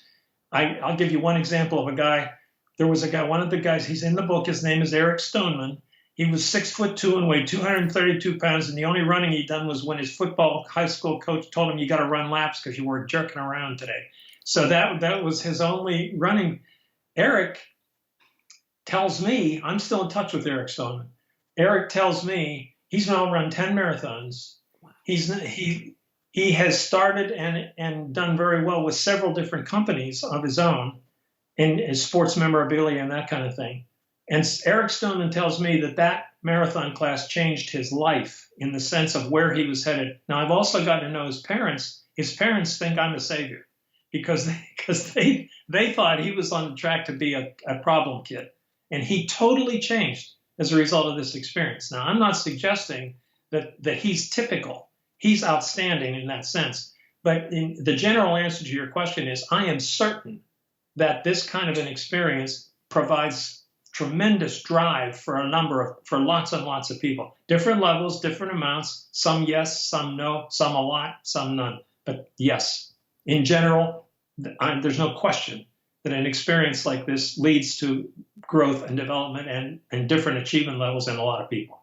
I'll give you one example of a guy. There was a guy, one of the guys, he's in the book, his name is Eric Stoneman. He was 6'2" and weighed 232 pounds, and the only running he'd done was when his football high school coach told him, you got to run laps because you were jerking around today. So that was his only running. Eric tells me, I'm still in touch with Eric Stoneman. Eric tells me he's now run 10 marathons. He has started and done very well with several different companies of his own in his sports memorabilia and that kind of thing. And Eric Stoneman tells me that marathon class changed his life in the sense of where he was headed. Now, I've also gotten to know his parents. His parents think I'm a savior because they thought he was on the track to be a problem kid. And he totally changed as a result of this experience. Now, I'm not suggesting that he's typical. He's outstanding in that sense. But the general answer to your question is, I am certain that this kind of an experience provides tremendous drive for lots and lots of people. Different levels, different amounts, some yes, some no, some a lot, some none. But yes, in general, there's no question that an experience like this leads to growth and development and different achievement levels in a lot of people.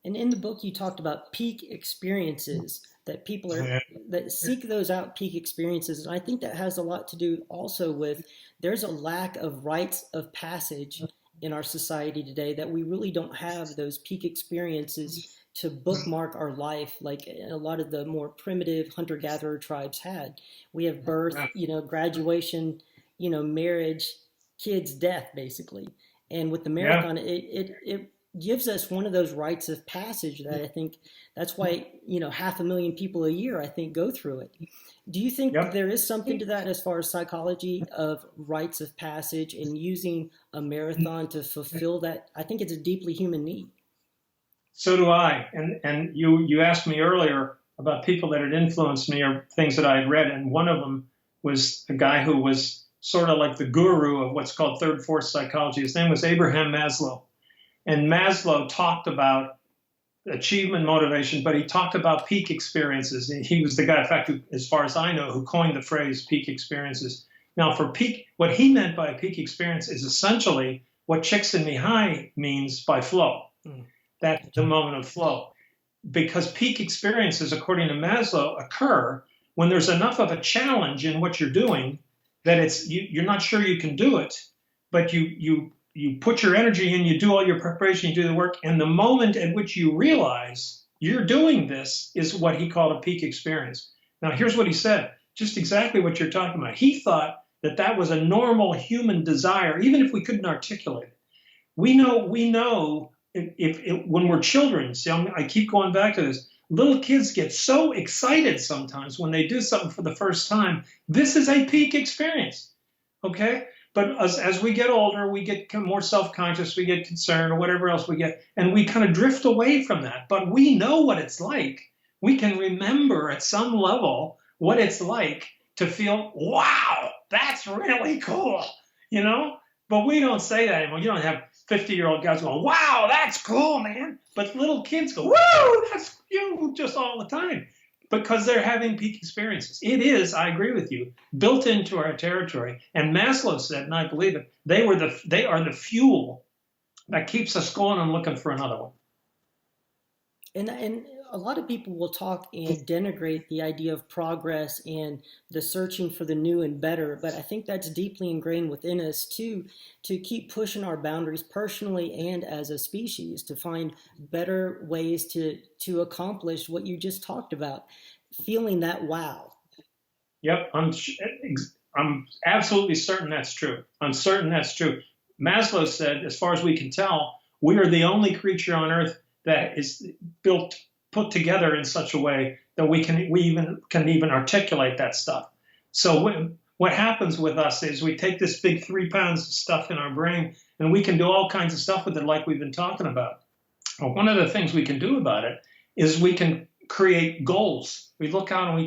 And in the book, you talked about peak experiences that people are that seek those out peak experiences, and I think that has a lot to do also with there's a lack of rites of passage in our society today that we really don't have those peak experiences to bookmark our life like a lot of the more primitive hunter-gatherer tribes had. We have birth, graduation, marriage, kids, death, basically. And with the Yeah. marathon, it gives us one of those rites of passage that I think that's why 500,000 people a year I think go through it. Do you think Yep. there is something to that as far as psychology of rites of passage and using a marathon to fulfill that? I think it's a deeply human need. So do I. And you asked me earlier about people that had influenced me or things that I had read, and one of them was a guy who was sort of like the guru of what's called third force psychology. His name was Abraham Maslow. And Maslow talked about achievement motivation, but he talked about peak experiences. He was the guy, in fact, who, as far as I know, who coined the phrase peak experiences. Now, for peak, what he meant by peak experience is essentially what Csikszentmihalyi means by flow. That's the moment of flow. Because peak experiences, according to Maslow, occur when there's enough of a challenge in what you're doing that you're not sure you can do it, but you put your energy in, you do all your preparation, you do the work, and the moment at which you realize you're doing this is what he called a peak experience. Now, here's what he said, just exactly what you're talking about. He thought that was a normal human desire, even if we couldn't articulate it. We know if when we're children, see, I keep going back to this, little kids get so excited sometimes when they do something for the first time. This is a peak experience, okay? But as we get older, we get more self-conscious, we get concerned or whatever else we get, and we kind of drift away from that. But we know what it's like. We can remember at some level what it's like to feel, wow, that's really cool, But we don't say that anymore. You don't have 50-year-old guys going, wow, that's cool, man. But little kids go, whoa, that's you just all the time because they're having peak experiences. It is, I agree with you, built into our territory. And Maslow said, and I believe it, they are the fuel that keeps us going and looking for another one. And a lot of people will talk and denigrate the idea of progress and the searching for the new and better, but I think that's deeply ingrained within us to keep pushing our boundaries personally and as a species to find better ways to accomplish what you just talked about, feeling that wow. Yep, I'm absolutely certain that's true. I'm certain that's true. Maslow said, as far as we can tell, we are the only creature on Earth that is put together in such a way that we can even articulate that stuff. So what happens with us is we take this big 3 pounds of stuff in our brain and we can do all kinds of stuff with it like we've been talking about. Well, one of the things we can do about it is we can create goals. We look out and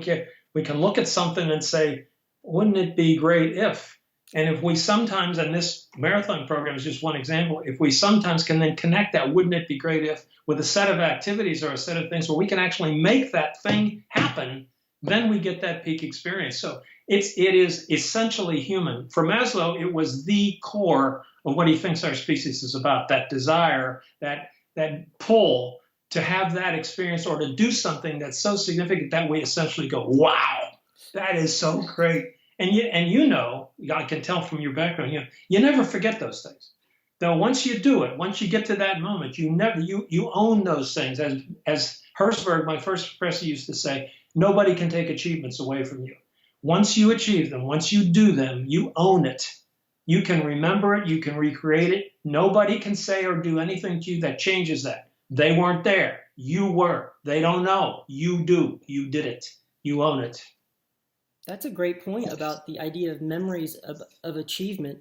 we can look at something and say, wouldn't it be great if? And if we sometimes, and this marathon program is just one example, if we sometimes can then connect that, wouldn't it be great if, with a set of activities or a set of things where we can actually make that thing happen, then we get that peak experience. So it is essentially human. For Maslow, it was the core of what he thinks our species is about, that desire, that pull to have that experience or to do something that's so significant that we essentially go, wow, that is so great. And I can tell from your background, you never forget those things. Though once you do it, once you get to that moment, you own those things. As Herzberg, my first professor, used to say, nobody can take achievements away from you. Once you achieve them, once you do them, you own it. You can remember it, you can recreate it. Nobody can say or do anything to you that changes that. They weren't there. You were. They don't know. You do. You did it. You own it. That's a great point about the idea of memories of achievement.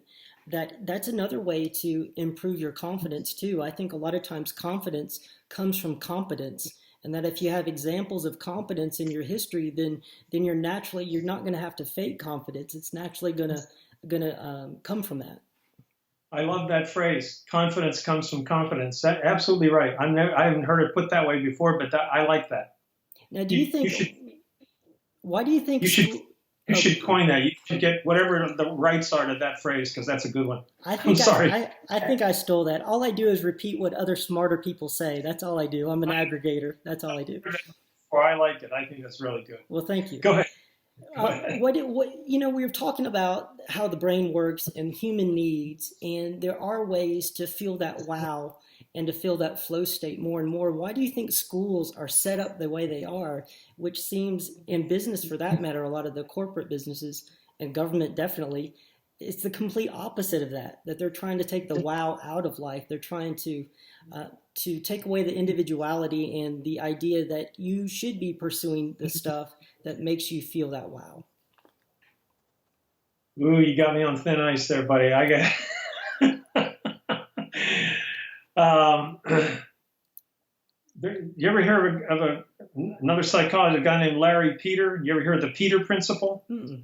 That's another way to improve your confidence too. I think a lot of times confidence comes from competence, and that if you have examples of competence in your history, then you're not going to have to fake confidence. It's naturally gonna come from that. I love that phrase. Confidence comes from competence. That's absolutely right. I haven't heard it put that way before, but I like that. Now, do you think? You should. Why do you think You should. You should coin that. You should get whatever the rights are to that phrase, because that's a good one. I'm sorry. I think I stole that. All I do is repeat what other smarter people say. That's all I do. I'm an aggregator. That's all I do. Well, I like it. I think that's really good. Well, thank you. Go ahead. What we were talking about how the brain works and human needs, and there are ways to feel that wow and to feel that flow state more and more. Why do you think schools are set up the way they are, which seems, in business for that matter, a lot of the corporate businesses and government definitely, it's the complete opposite of that they're trying to take the wow out of life. They're trying to take away the individuality and the idea that you should be pursuing the stuff that makes you feel that wow. Ooh, you got me on thin ice there, buddy. I got. You ever hear of another psychologist, a guy named Larry Peter? You ever hear of the Peter Principle? Mm-mm.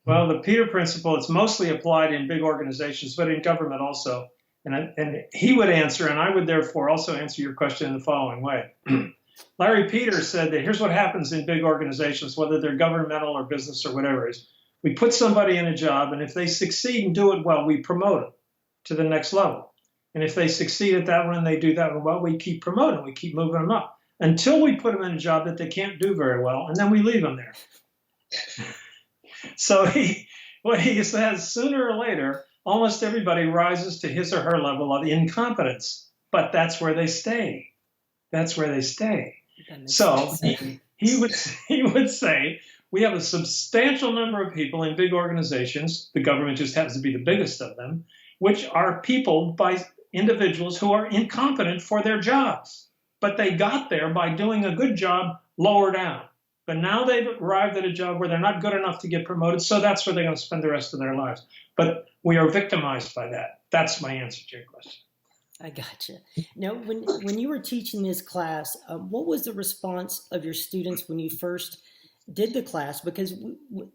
Well, the Peter Principle, it's mostly applied in big organizations, but in government also. And he would answer, and I would therefore also answer your question in the following way. Larry Peter said that here's what happens in big organizations, whether they're governmental or business or whatever, is we put somebody in a job, and if they succeed and do it well, we promote them to the next level. And if they succeed at that one and they do that one well, we keep promoting, we keep moving them up until we put them in a job that they can't do very well, and then we leave them there. So what he says, sooner or later, almost everybody rises to his or her level of incompetence, but that's where they stay. That's where they stay. So he would say, we have a substantial number of people in big organizations, the government just happens to be the biggest of them, which are people by individuals who are incompetent for their jobs. But they got there by doing a good job lower down. But now they've arrived at a job where they're not good enough to get promoted, so that's where they're going to spend the rest of their lives. But we are victimized by that. That's my answer to your question. I gotcha. Now, when you were teaching this class, what was the response of your students when you first did the class? Because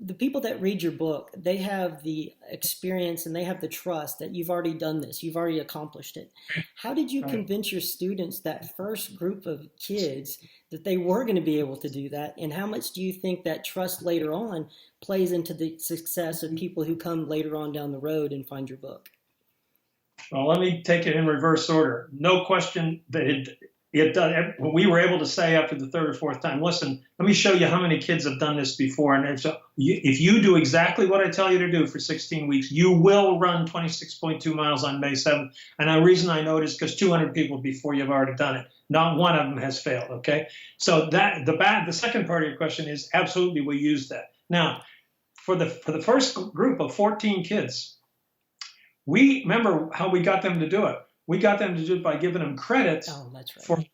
the people that read your book, they have the experience and they have the trust that you've already done this, you've already accomplished it. How did you convince your students, that first group of kids, that they were going to be able to do that? And how much do you think that trust later on plays into the success of people who come later on down the road and find your book? Well, let me take it in reverse order. No question that it does. We were able to say after the third or fourth time, listen, let me show you how many kids have done this before. And so if you do exactly what I tell you to do for 16 weeks, you will run 26.2 miles on May 7th. And the reason I know it is because 200 people before you have already done it. Not one of them has failed, okay? So that the second part of your question is absolutely we use that. Now, for the first group of 14 kids, we remember how we got them to do it. We got them to do it by giving them credits. Oh, that's right.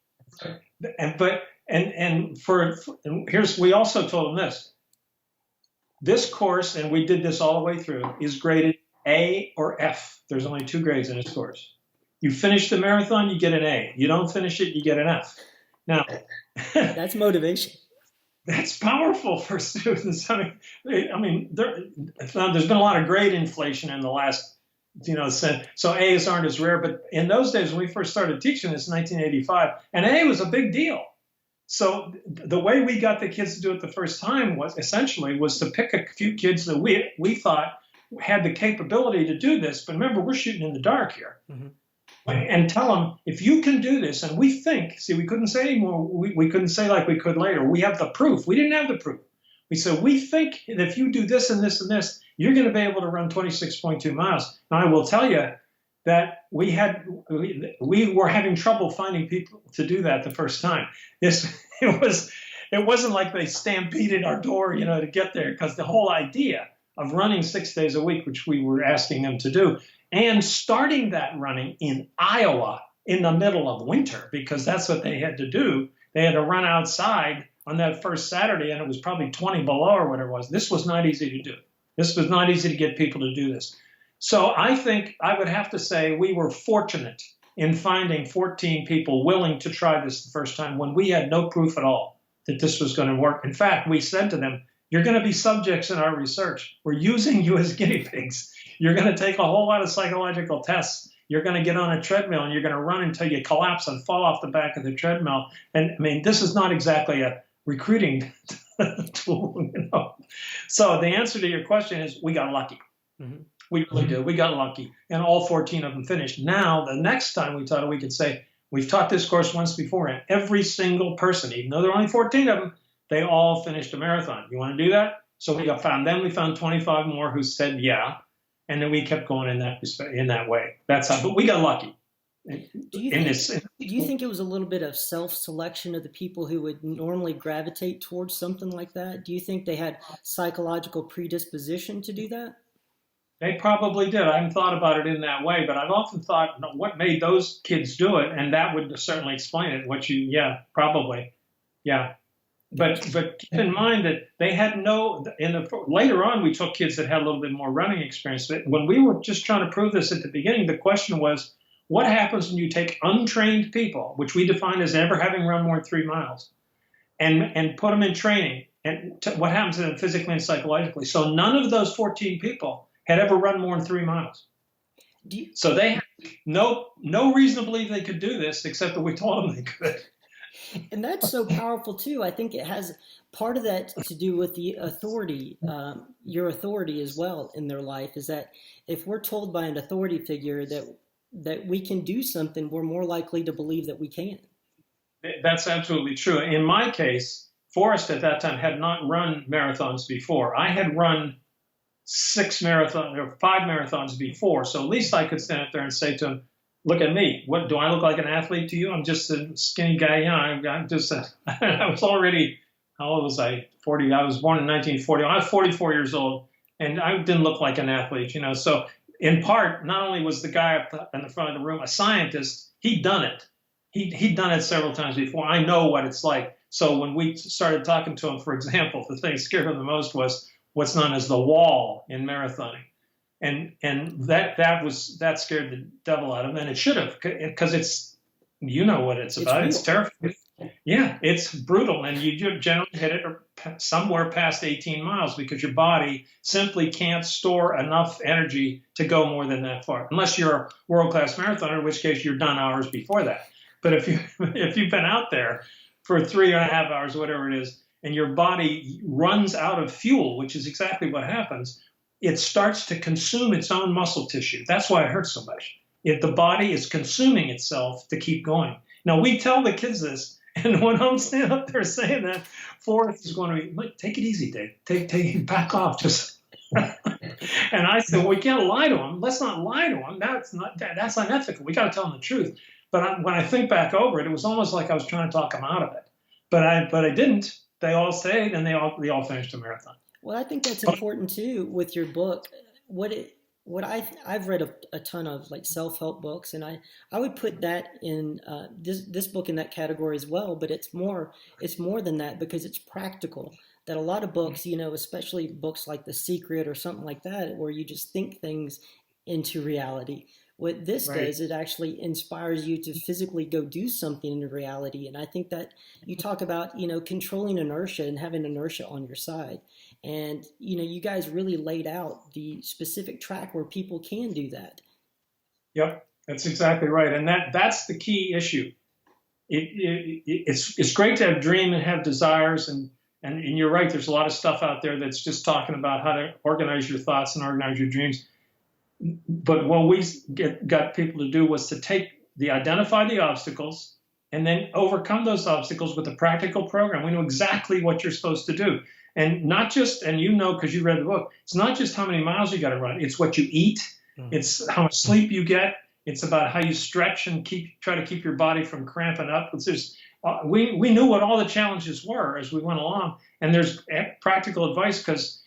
We also told them this. This course, and we did this all the way through, is graded A or F. There's only 2 grades in this course. You finish the marathon, you get an A. You don't finish it, you get an F. Now, that's motivation. That's powerful for students. There's been a lot of grade inflation in the last, so A's aren't as rare. But in those days, when we first started teaching this in 1985, an A was a big deal. So the way we got the kids to do it the first time was to pick a few kids that we thought had the capability to do this. But remember, we're shooting in the dark here. Mm-hmm. And tell them, if you can do this, and we think, we couldn't say anymore, we couldn't say like we could later. We have the proof. We didn't have the proof. We said, we think that if you do this and this and this, you're going to be able to run 26.2 miles. Now, I will tell you that we were having trouble finding people to do that the first time. It wasn't like they stampeded our door, to get there, because the whole idea of running 6 days a week, which we were asking them to do, and starting that running in Iowa in the middle of winter, because that's what they had to do. They had to run outside on that first Saturday, and it was probably 20 below or whatever it was. This was not easy to do. This was not easy to get people to do this. So I think I would have to say we were fortunate in finding 14 people willing to try this the first time when we had no proof at all that this was going to work. In fact, we said to them, you're going to be subjects in our research. We're using you as guinea pigs. You're going to take a whole lot of psychological tests. You're going to get on a treadmill and you're going to run until you collapse and fall off the back of the treadmill. And this is not exactly a recruiting tool, So the answer to your question is we got lucky. Mm-hmm. We really did. We got lucky. And all 14 of them finished. Now, the next time we taught it, we could say, we've taught this course once before, and every single person, even though there are only 14 of them, they all finished a marathon. You want to do that? So we found 25 more who said yeah. And then we kept going in that way. That's how, but we got lucky. Do you think it was a little bit of self-selection of the people who would normally gravitate towards something like that? Do you think they had psychological predisposition to do that? They probably did. I haven't thought about it in that way, but I've often thought, what made those kids do it? And that would certainly explain it. Probably. Yeah. But keep in mind that they had later on we took kids that had a little bit more running experience. But when we were just trying to prove this at the beginning, the question was, what happens when you take untrained people, which we define as never having run more than 3 miles, and put them in training? And what happens to them physically and psychologically? So none of those 14 people had ever run more than 3 miles. So they had no reason to believe they could do this, except that we told them they could. And that's so powerful too. I think it has part of that to do with the authority, your authority as well in their life, is that if we're told by an authority figure that we can do something, we're more likely to believe that we can. That's absolutely true. In my case, Forrest at that time had not run marathons before. I had run 5 marathons before. So at least I could stand up there and say to him, look at me. What do I look like an athlete to you? I'm just a skinny guy. I'm just I was already, how old was I? 40. I was born in 1940. I was 44 years old, and I didn't look like an athlete, So in part, not only was the guy up in the front of the room a scientist, he'd done it. He'd done it several times before. I know what it's like. So when we started talking to him, for example, the thing that scared him the most was what's known as the wall in marathoning. And that scared the devil out of him, and it should have, because it's what it's about. It's terrifying. Yeah, it's brutal, and you generally hit it somewhere past 18 miles because your body simply can't store enough energy to go more than that far, unless you're a world-class marathoner, in which case you're done hours before that. But if you've been out there for 3.5 hours, whatever it is, and your body runs out of fuel, which is exactly what happens, it starts to consume its own muscle tissue. That's why it hurts so much. The body is consuming itself to keep going. Now, we tell the kids this, and when I'm standing up there saying that, Forrest is going to be, look, take it easy, Dave. Back off. And I said, well, we can't lie to them. Let's not lie to them. That's unethical. We got to tell them the truth. But when I think back over it, it was almost like I was trying to talk them out of it. But I didn't. They all stayed, and they all finished the marathon. Well, I think that's important too with your book. I've read a ton of like self-help books, and I would put that in this book in that category as well. But it's more than that, because it's practical. That a lot of books, especially books like The Secret or something like that, where you just think things into reality. What this does, it actually inspires you to physically go do something in reality. And I think that you talk about, controlling inertia and having inertia on your side. And, you guys really laid out the specific track where people can do that. Yep, that's exactly right. And that's the key issue. It's great to have dream and have desires. And you're right, there's a lot of stuff out there that's just talking about how to organize your thoughts and organize your dreams. But what we got people to do was to identify the obstacles and then overcome those obstacles with a practical program. We know exactly what you're supposed to do. And not just, and because you read the book, it's not just how many miles you got to run. It's what you eat. Mm-hmm. It's how much sleep you get. It's about how you stretch and try to keep your body from cramping up. We knew what all the challenges were as we went along. And there's practical advice, because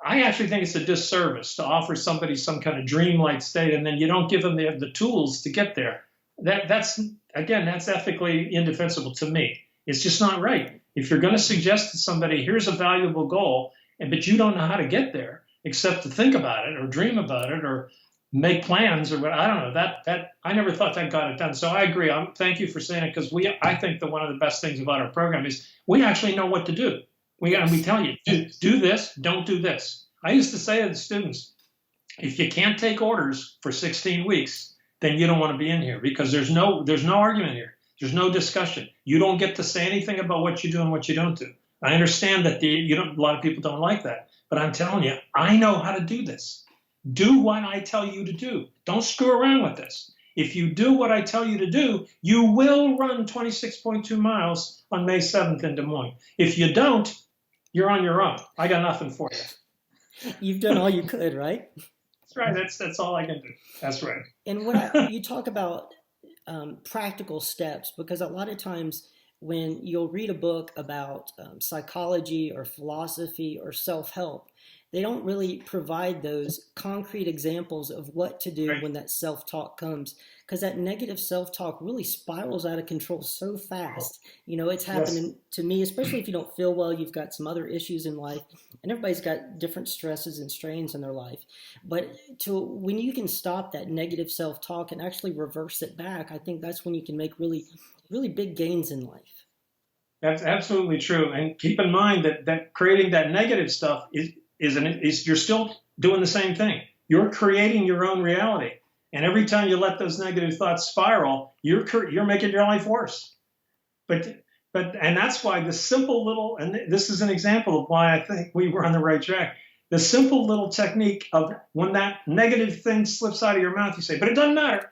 I actually think it's a disservice to offer somebody some kind of dreamlike state and then you don't give them the tools to get there. That's ethically indefensible to me. It's just not right. If you're going to suggest to somebody, here's a valuable goal, but you don't know how to get there except to think about it or dream about it or make plans or what, I don't know. That I never thought that got it done. So I agree. Thank you for saying it, because I think that one of the best things about our program is we actually know what to do. We tell you, do this, don't do this. I used to say to the students, if you can't take orders for 16 weeks, then you don't want to be in here, because there's no argument here. There's no discussion. You don't get to say anything about what you do and what you don't do. I understand that a lot of people don't like that, but I'm telling you, I know how to do this. Do what I tell you to do. Don't screw around with this. If you do what I tell you to do, you will run 26.2 miles on May 7th in Des Moines. If you don't, you're on your own. I got nothing for you. You've done all you could, right? That's right. That's all I can do. That's right. And you talk about practical steps, because a lot of times when you'll read a book about psychology or philosophy or self-help, they don't really provide those concrete examples of what to do Right. when that self-talk comes, because that negative self-talk really spirals out of control so fast. It's Yes. happening to me, especially if you don't feel well, you've got some other issues in life, and everybody's got different stresses and strains in their life. But when you can stop that negative self-talk and actually reverse it back, I think that's when you can make really, really big gains in life. That's absolutely true. And keep in mind that creating that negative stuff is you're still doing the same thing. You're creating your own reality. And every time you let those negative thoughts spiral, you're making your life worse. And that's why the simple little, and this is an example of why I think we were on the right track. The simple little technique of when that negative thing slips out of your mouth, you say, but it doesn't matter.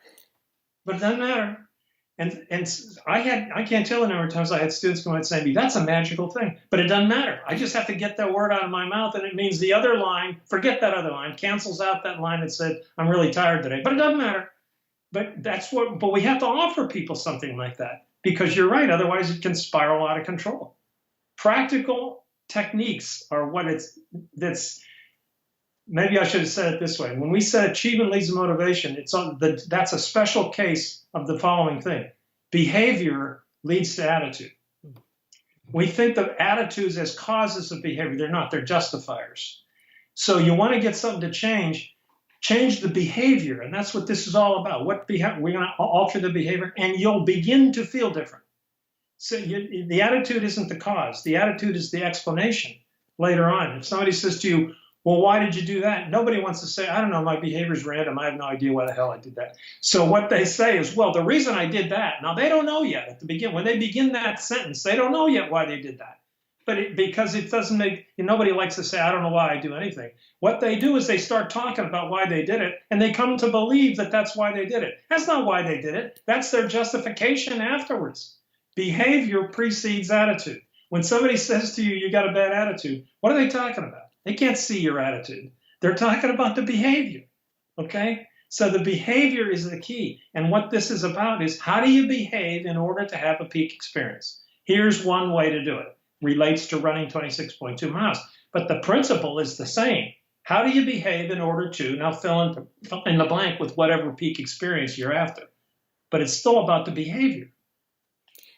But it doesn't matter. And I can't tell the number of times I had students come and say to me, that's a magical thing, but it doesn't matter. I just have to get that word out of my mouth, and it means the other line, forget that other line, cancels out that line that said, I'm really tired today, but it doesn't matter. But we have to offer people something like that, because you're right, otherwise it can spiral out of control. Practical techniques are maybe I should have said it this way. When we said achievement leads to motivation, that's a special case of the following thing. Behavior leads to attitude. We think of attitudes as causes of behavior. They're not. They're justifiers. So you want to get something to change the behavior. And that's what this is all about. We're going to alter the behavior, and you'll begin to feel different. So the attitude isn't the cause. The attitude is the explanation later on. If somebody says to you, well, why did you do that? Nobody wants to say, I don't know, my behavior's random. I have no idea why the hell I did that. So what they say is, well, the reason I did that. Now, they don't know yet at the beginning. When they begin that sentence, they don't know yet why they did that. But because it doesn't nobody likes to say, I don't know why I do anything. What they do is they start talking about why they did it, and they come to believe that that's why they did it. That's not why they did it. That's their justification afterwards. Behavior precedes attitude. When somebody says to you, you got a bad attitude, what are they talking about? They can't see your attitude. They're talking about the behavior, okay? So the behavior is the key. And what this is about is, how do you behave in order to have a peak experience? Here's one way to do it. Relates to running 26.2 miles. But the principle is the same. How do you behave in order to, now fill in the blank with whatever peak experience you're after. But it's still about the behavior.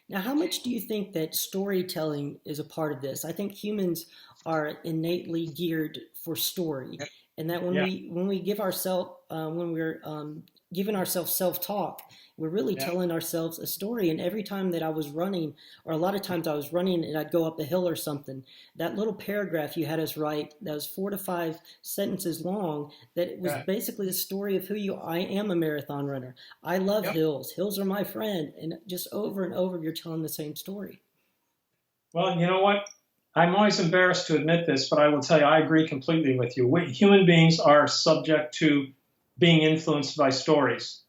Now, how much do you think that storytelling is a part of this? I think humans are innately geared for story, and that when we give ourselves when we're giving ourselves self-talk, we're really telling ourselves a story. And every time that I was running, or a lot of times I was running and I'd go up a hill or something, that little paragraph you had us write that was 4 to 5 sentences long, that it was basically the story of I am a marathon runner. I love hills. Hills are my friend. And just over and over, you're telling the same story. Well, you know what? I'm always embarrassed to admit this, but I will tell you, I agree completely with you. Human beings are subject to being influenced by stories.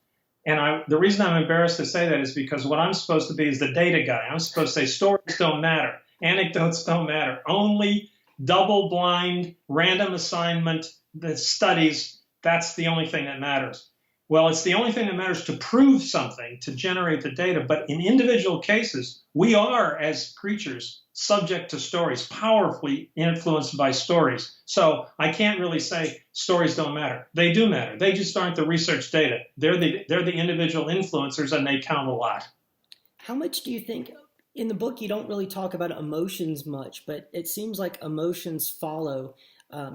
And the reason I'm embarrassed to say that is because what I'm supposed to be is the data guy. I'm supposed to say stories don't matter. Anecdotes don't matter. Only double-blind, random assignment, the studies, that's the only thing that matters. Well, it's the only thing that matters to prove something, to generate the data. But in individual cases, we are, as creatures, subject to stories, powerfully influenced by stories. So I can't really say stories don't matter. They do matter. They just aren't the research data. They're the individual influencers, and they count a lot. How much do you think, in the book you don't really talk about emotions much, but it seems like emotions follow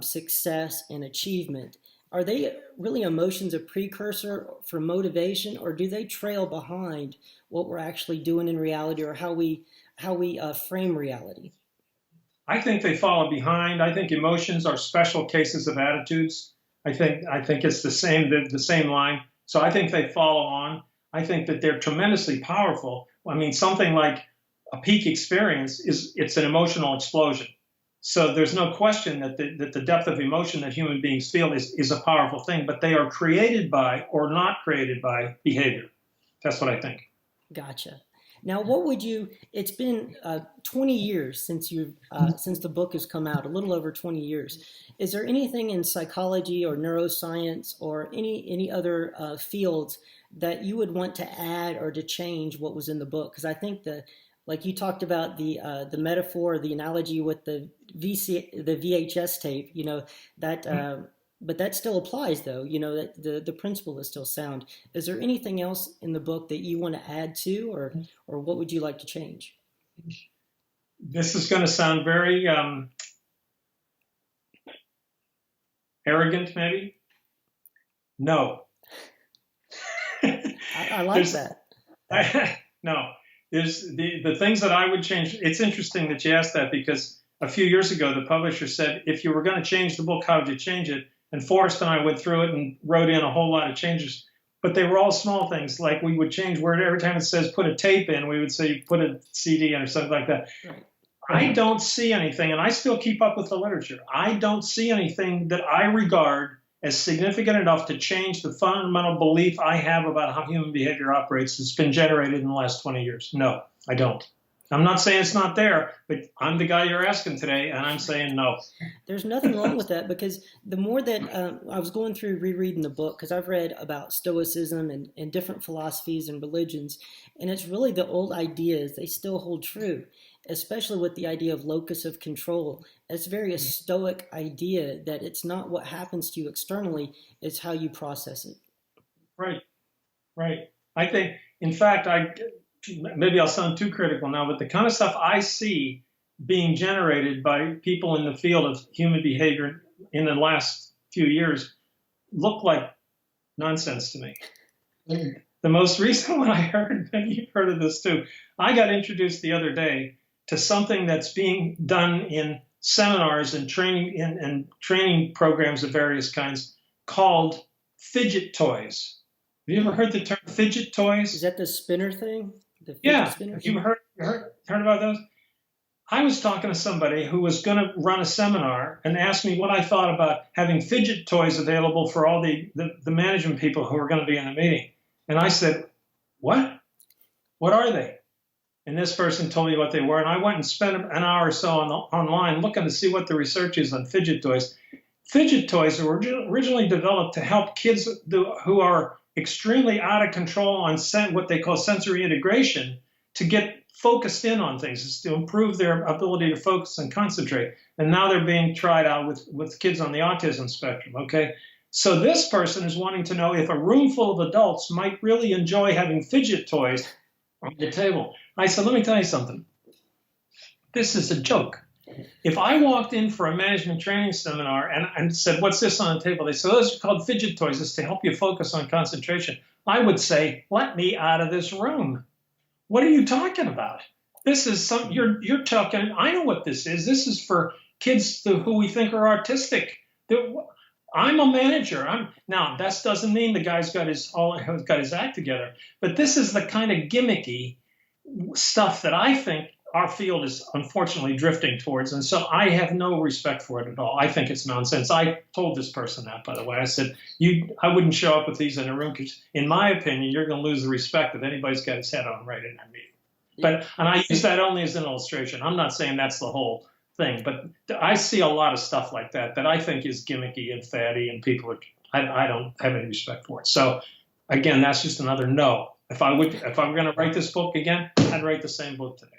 success and achievement. Are they really emotions a precursor for motivation, or do they trail behind what we're actually doing in reality, or how we frame reality? I think they follow behind. I think emotions are special cases of attitudes. I think it's the same line. So I think they follow on. I think that they're tremendously powerful. I mean, something like a peak experience it's an emotional explosion. So there's no question that the depth of emotion that human beings feel is a powerful thing, but they are created by or not created by behavior. That's what I think. Gotcha. Now, it's been 20 years since the book has come out, a little over 20 years. Is there anything in psychology or neuroscience or any other fields that you would want to add or to change what was in the book? Because I think like you talked about the metaphor, the analogy with the VHS tape, but that still applies, though. That the principle is still sound. Is there anything else in the book that you want to add to, or what would you like to change? This is going to sound very arrogant, maybe. No. I like that. No. There's the things that I would change. It's interesting that you asked that, because a few years ago, the publisher said, if you were going to change the book, how would you change it? And Forrest and I went through it and wrote in a whole lot of changes. But they were all small things. Like we would change word every time it says put a tape in, we would say put a CD in or something like that. Right. I don't see anything, and I still keep up with the literature. I don't see anything that I regard as significant enough to change the fundamental belief I have about how human behavior operates that's been generated in the last 20 years. No, I don't. I'm not saying it's not there, but I'm the guy you're asking today, and I'm saying no. There's nothing wrong with that, because the more that I was going through rereading the book, because I've read about Stoicism and different philosophies and religions, and it's really the old ideas, they still hold true, especially with the idea of locus of control. It's very a Stoic idea that it's not what happens to you externally, it's how you process it. Right, right. I think, in fact, maybe I'll sound too critical now, but the kind of stuff I see being generated by people in the field of human behavior in the last few years look like nonsense to me. The most recent one I heard, maybe you've heard of this too, I got introduced the other day to something that's being done in seminars and training programs of various kinds called fidget toys. Have you ever heard the term fidget toys? Is that the spinner thing? Yeah, have you heard about those? I was talking to somebody who was going to run a seminar and asked me what I thought about having fidget toys available for all the management people who were going to be in the meeting. And I said, what? What are they? And this person told me what they were. And I went and spent an hour or so online looking to see what the research is on fidget toys. Fidget toys were originally developed to help kids who are extremely out of control on what they call sensory integration to get focused in on things. It's to improve their ability to focus and concentrate. And now they're being tried out with kids on the autism spectrum, okay? So this person is wanting to know if a room full of adults might really enjoy having fidget toys on the table. I said, let me tell you something. This is a joke. If I walked in for a management training seminar and said, what's this on the table? They said, those are called fidget toys. It's to help you focus on concentration. I would say, let me out of this room. What are you talking about? This is you're talking, I know what this is. This is for kids who we think are artistic. I'm a manager. Now, that doesn't mean the guy's got his act together. But this is the kind of gimmicky stuff that I think our field is unfortunately drifting towards. And so I have no respect for it at all. I think it's nonsense. I told this person that, by the way. I said, I wouldn't show up with these in a room because, in my opinion, you're going to lose the respect if anybody's got his head on right in that meeting. And I use that only as an illustration. I'm not saying that's the whole thing. But I see a lot of stuff like that I think is gimmicky and fatty, and I don't have any respect for it. So, again, that's just another no. If I'm going to write this book again, I'd write the same book today.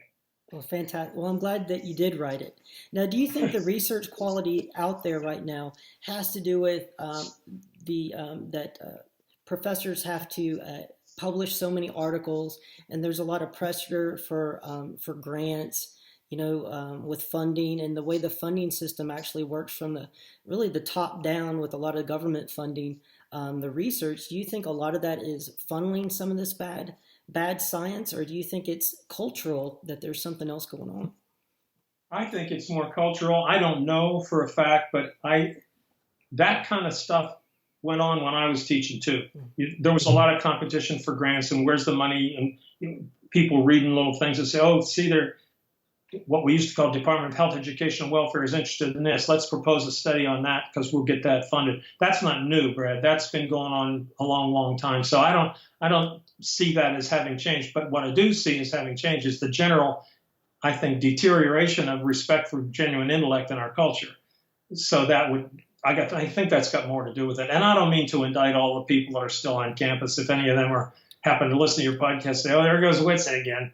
Well, fantastic. Well, I'm glad that you did write it. Now, do you think the research quality out there right now has to do with that professors have to publish so many articles, and there's a lot of pressure for grants, with funding, and the way the funding system actually works from the top down with a lot of government funding, the research? Do you think a lot of that is funneling some of this bad science, or do you think it's cultural, that there's something else going on? I think it's more cultural. I don't know for a fact, but that kind of stuff went on when I was teaching too. There was a lot of competition for grants and where's the money, and people reading little things and say, oh, see, they're what we used to call Department of Health, Education, and Welfare is interested in this. Let's propose a study on that because we'll get that funded. That's not new, Brad. That's been going on a long, long time. So I don't see that as having changed. But what I do see as having changed is the general, I think, deterioration of respect for genuine intellect in our culture. So I think that's got more to do with it. And I don't mean to indict all the people that are still on campus. If any of them happen to listen to your podcast, say, oh, there goes Whitsett again.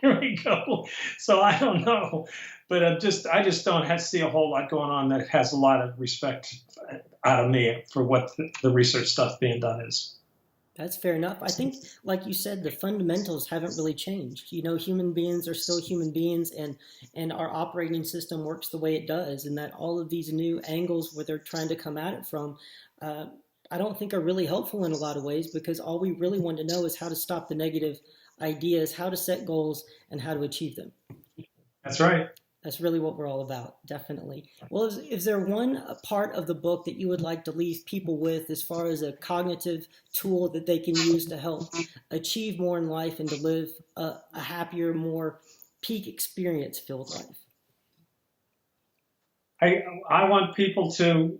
Here we go. So I don't know, but I just don't see a whole lot going on that has a lot of respect out of me for what the research stuff being done is. That's fair enough. I think, like you said, the fundamentals haven't really changed. Human beings are still human beings, and our operating system works the way it does, and that all of these new angles where they're trying to come at it from, I don't think are really helpful in a lot of ways, because all we really want to know is how to stop the negative ideas, how to set goals, and how to achieve them. That's right. That's really what we're all about, definitely. Well, is there one part of the book that you would like to leave people with as far as a cognitive tool that they can use to help achieve more in life and to live a happier, more peak experience-filled life? I want people to,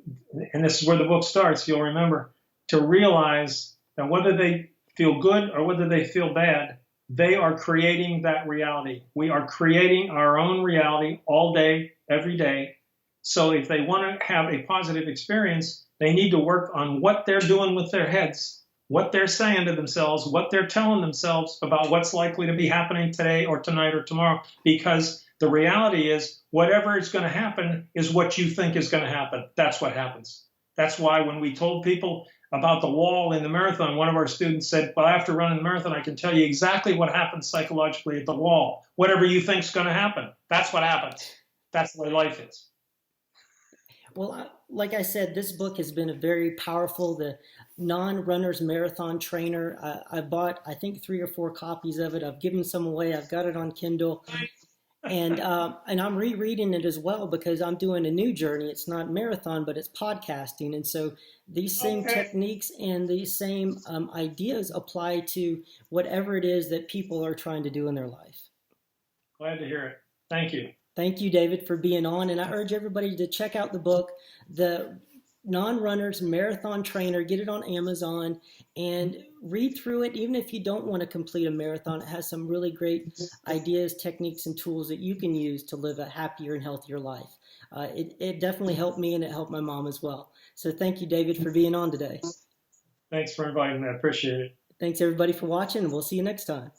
and this is where the book starts, you'll remember, to realize that whether they feel good or whether they feel bad, they are creating that reality. We are creating our own reality all day, every day. So if they want to have a positive experience, they need to work on what they're doing with their heads, what they're saying to themselves, what they're telling themselves about what's likely to be happening today or tonight or tomorrow. Because the reality is whatever is going to happen is what you think is going to happen. That's what happens. That's why when we told people about the wall in the marathon, one of our students said, well, after running the marathon, I can tell you exactly what happens psychologically at the wall. Whatever you think is going to happen, that's what happens. That's the way life is. Well, like I said, this book has been a very powerful, the non-runner's marathon trainer. I bought, I think, 3 or 4 copies of it. I've given some away. I've got it on Kindle. And I'm rereading it as well because I'm doing a new journey. It's not marathon, but it's podcasting. And so these same techniques and these same ideas apply to whatever it is that people are trying to do in their life. Glad to hear it. Thank you. Thank you, David, for being on. And I urge everybody to check out the book, The Non-Runner's Marathon Trainer. Get it on Amazon and read through it. Even if you don't want to complete a marathon, it has some really great ideas, techniques, and tools that you can use to live a happier and healthier life. It definitely helped me, and it helped my mom as well. So thank you, David, for being on today. Thanks for inviting me. I appreciate it. Thanks, everybody, for watching, and we'll see you next time.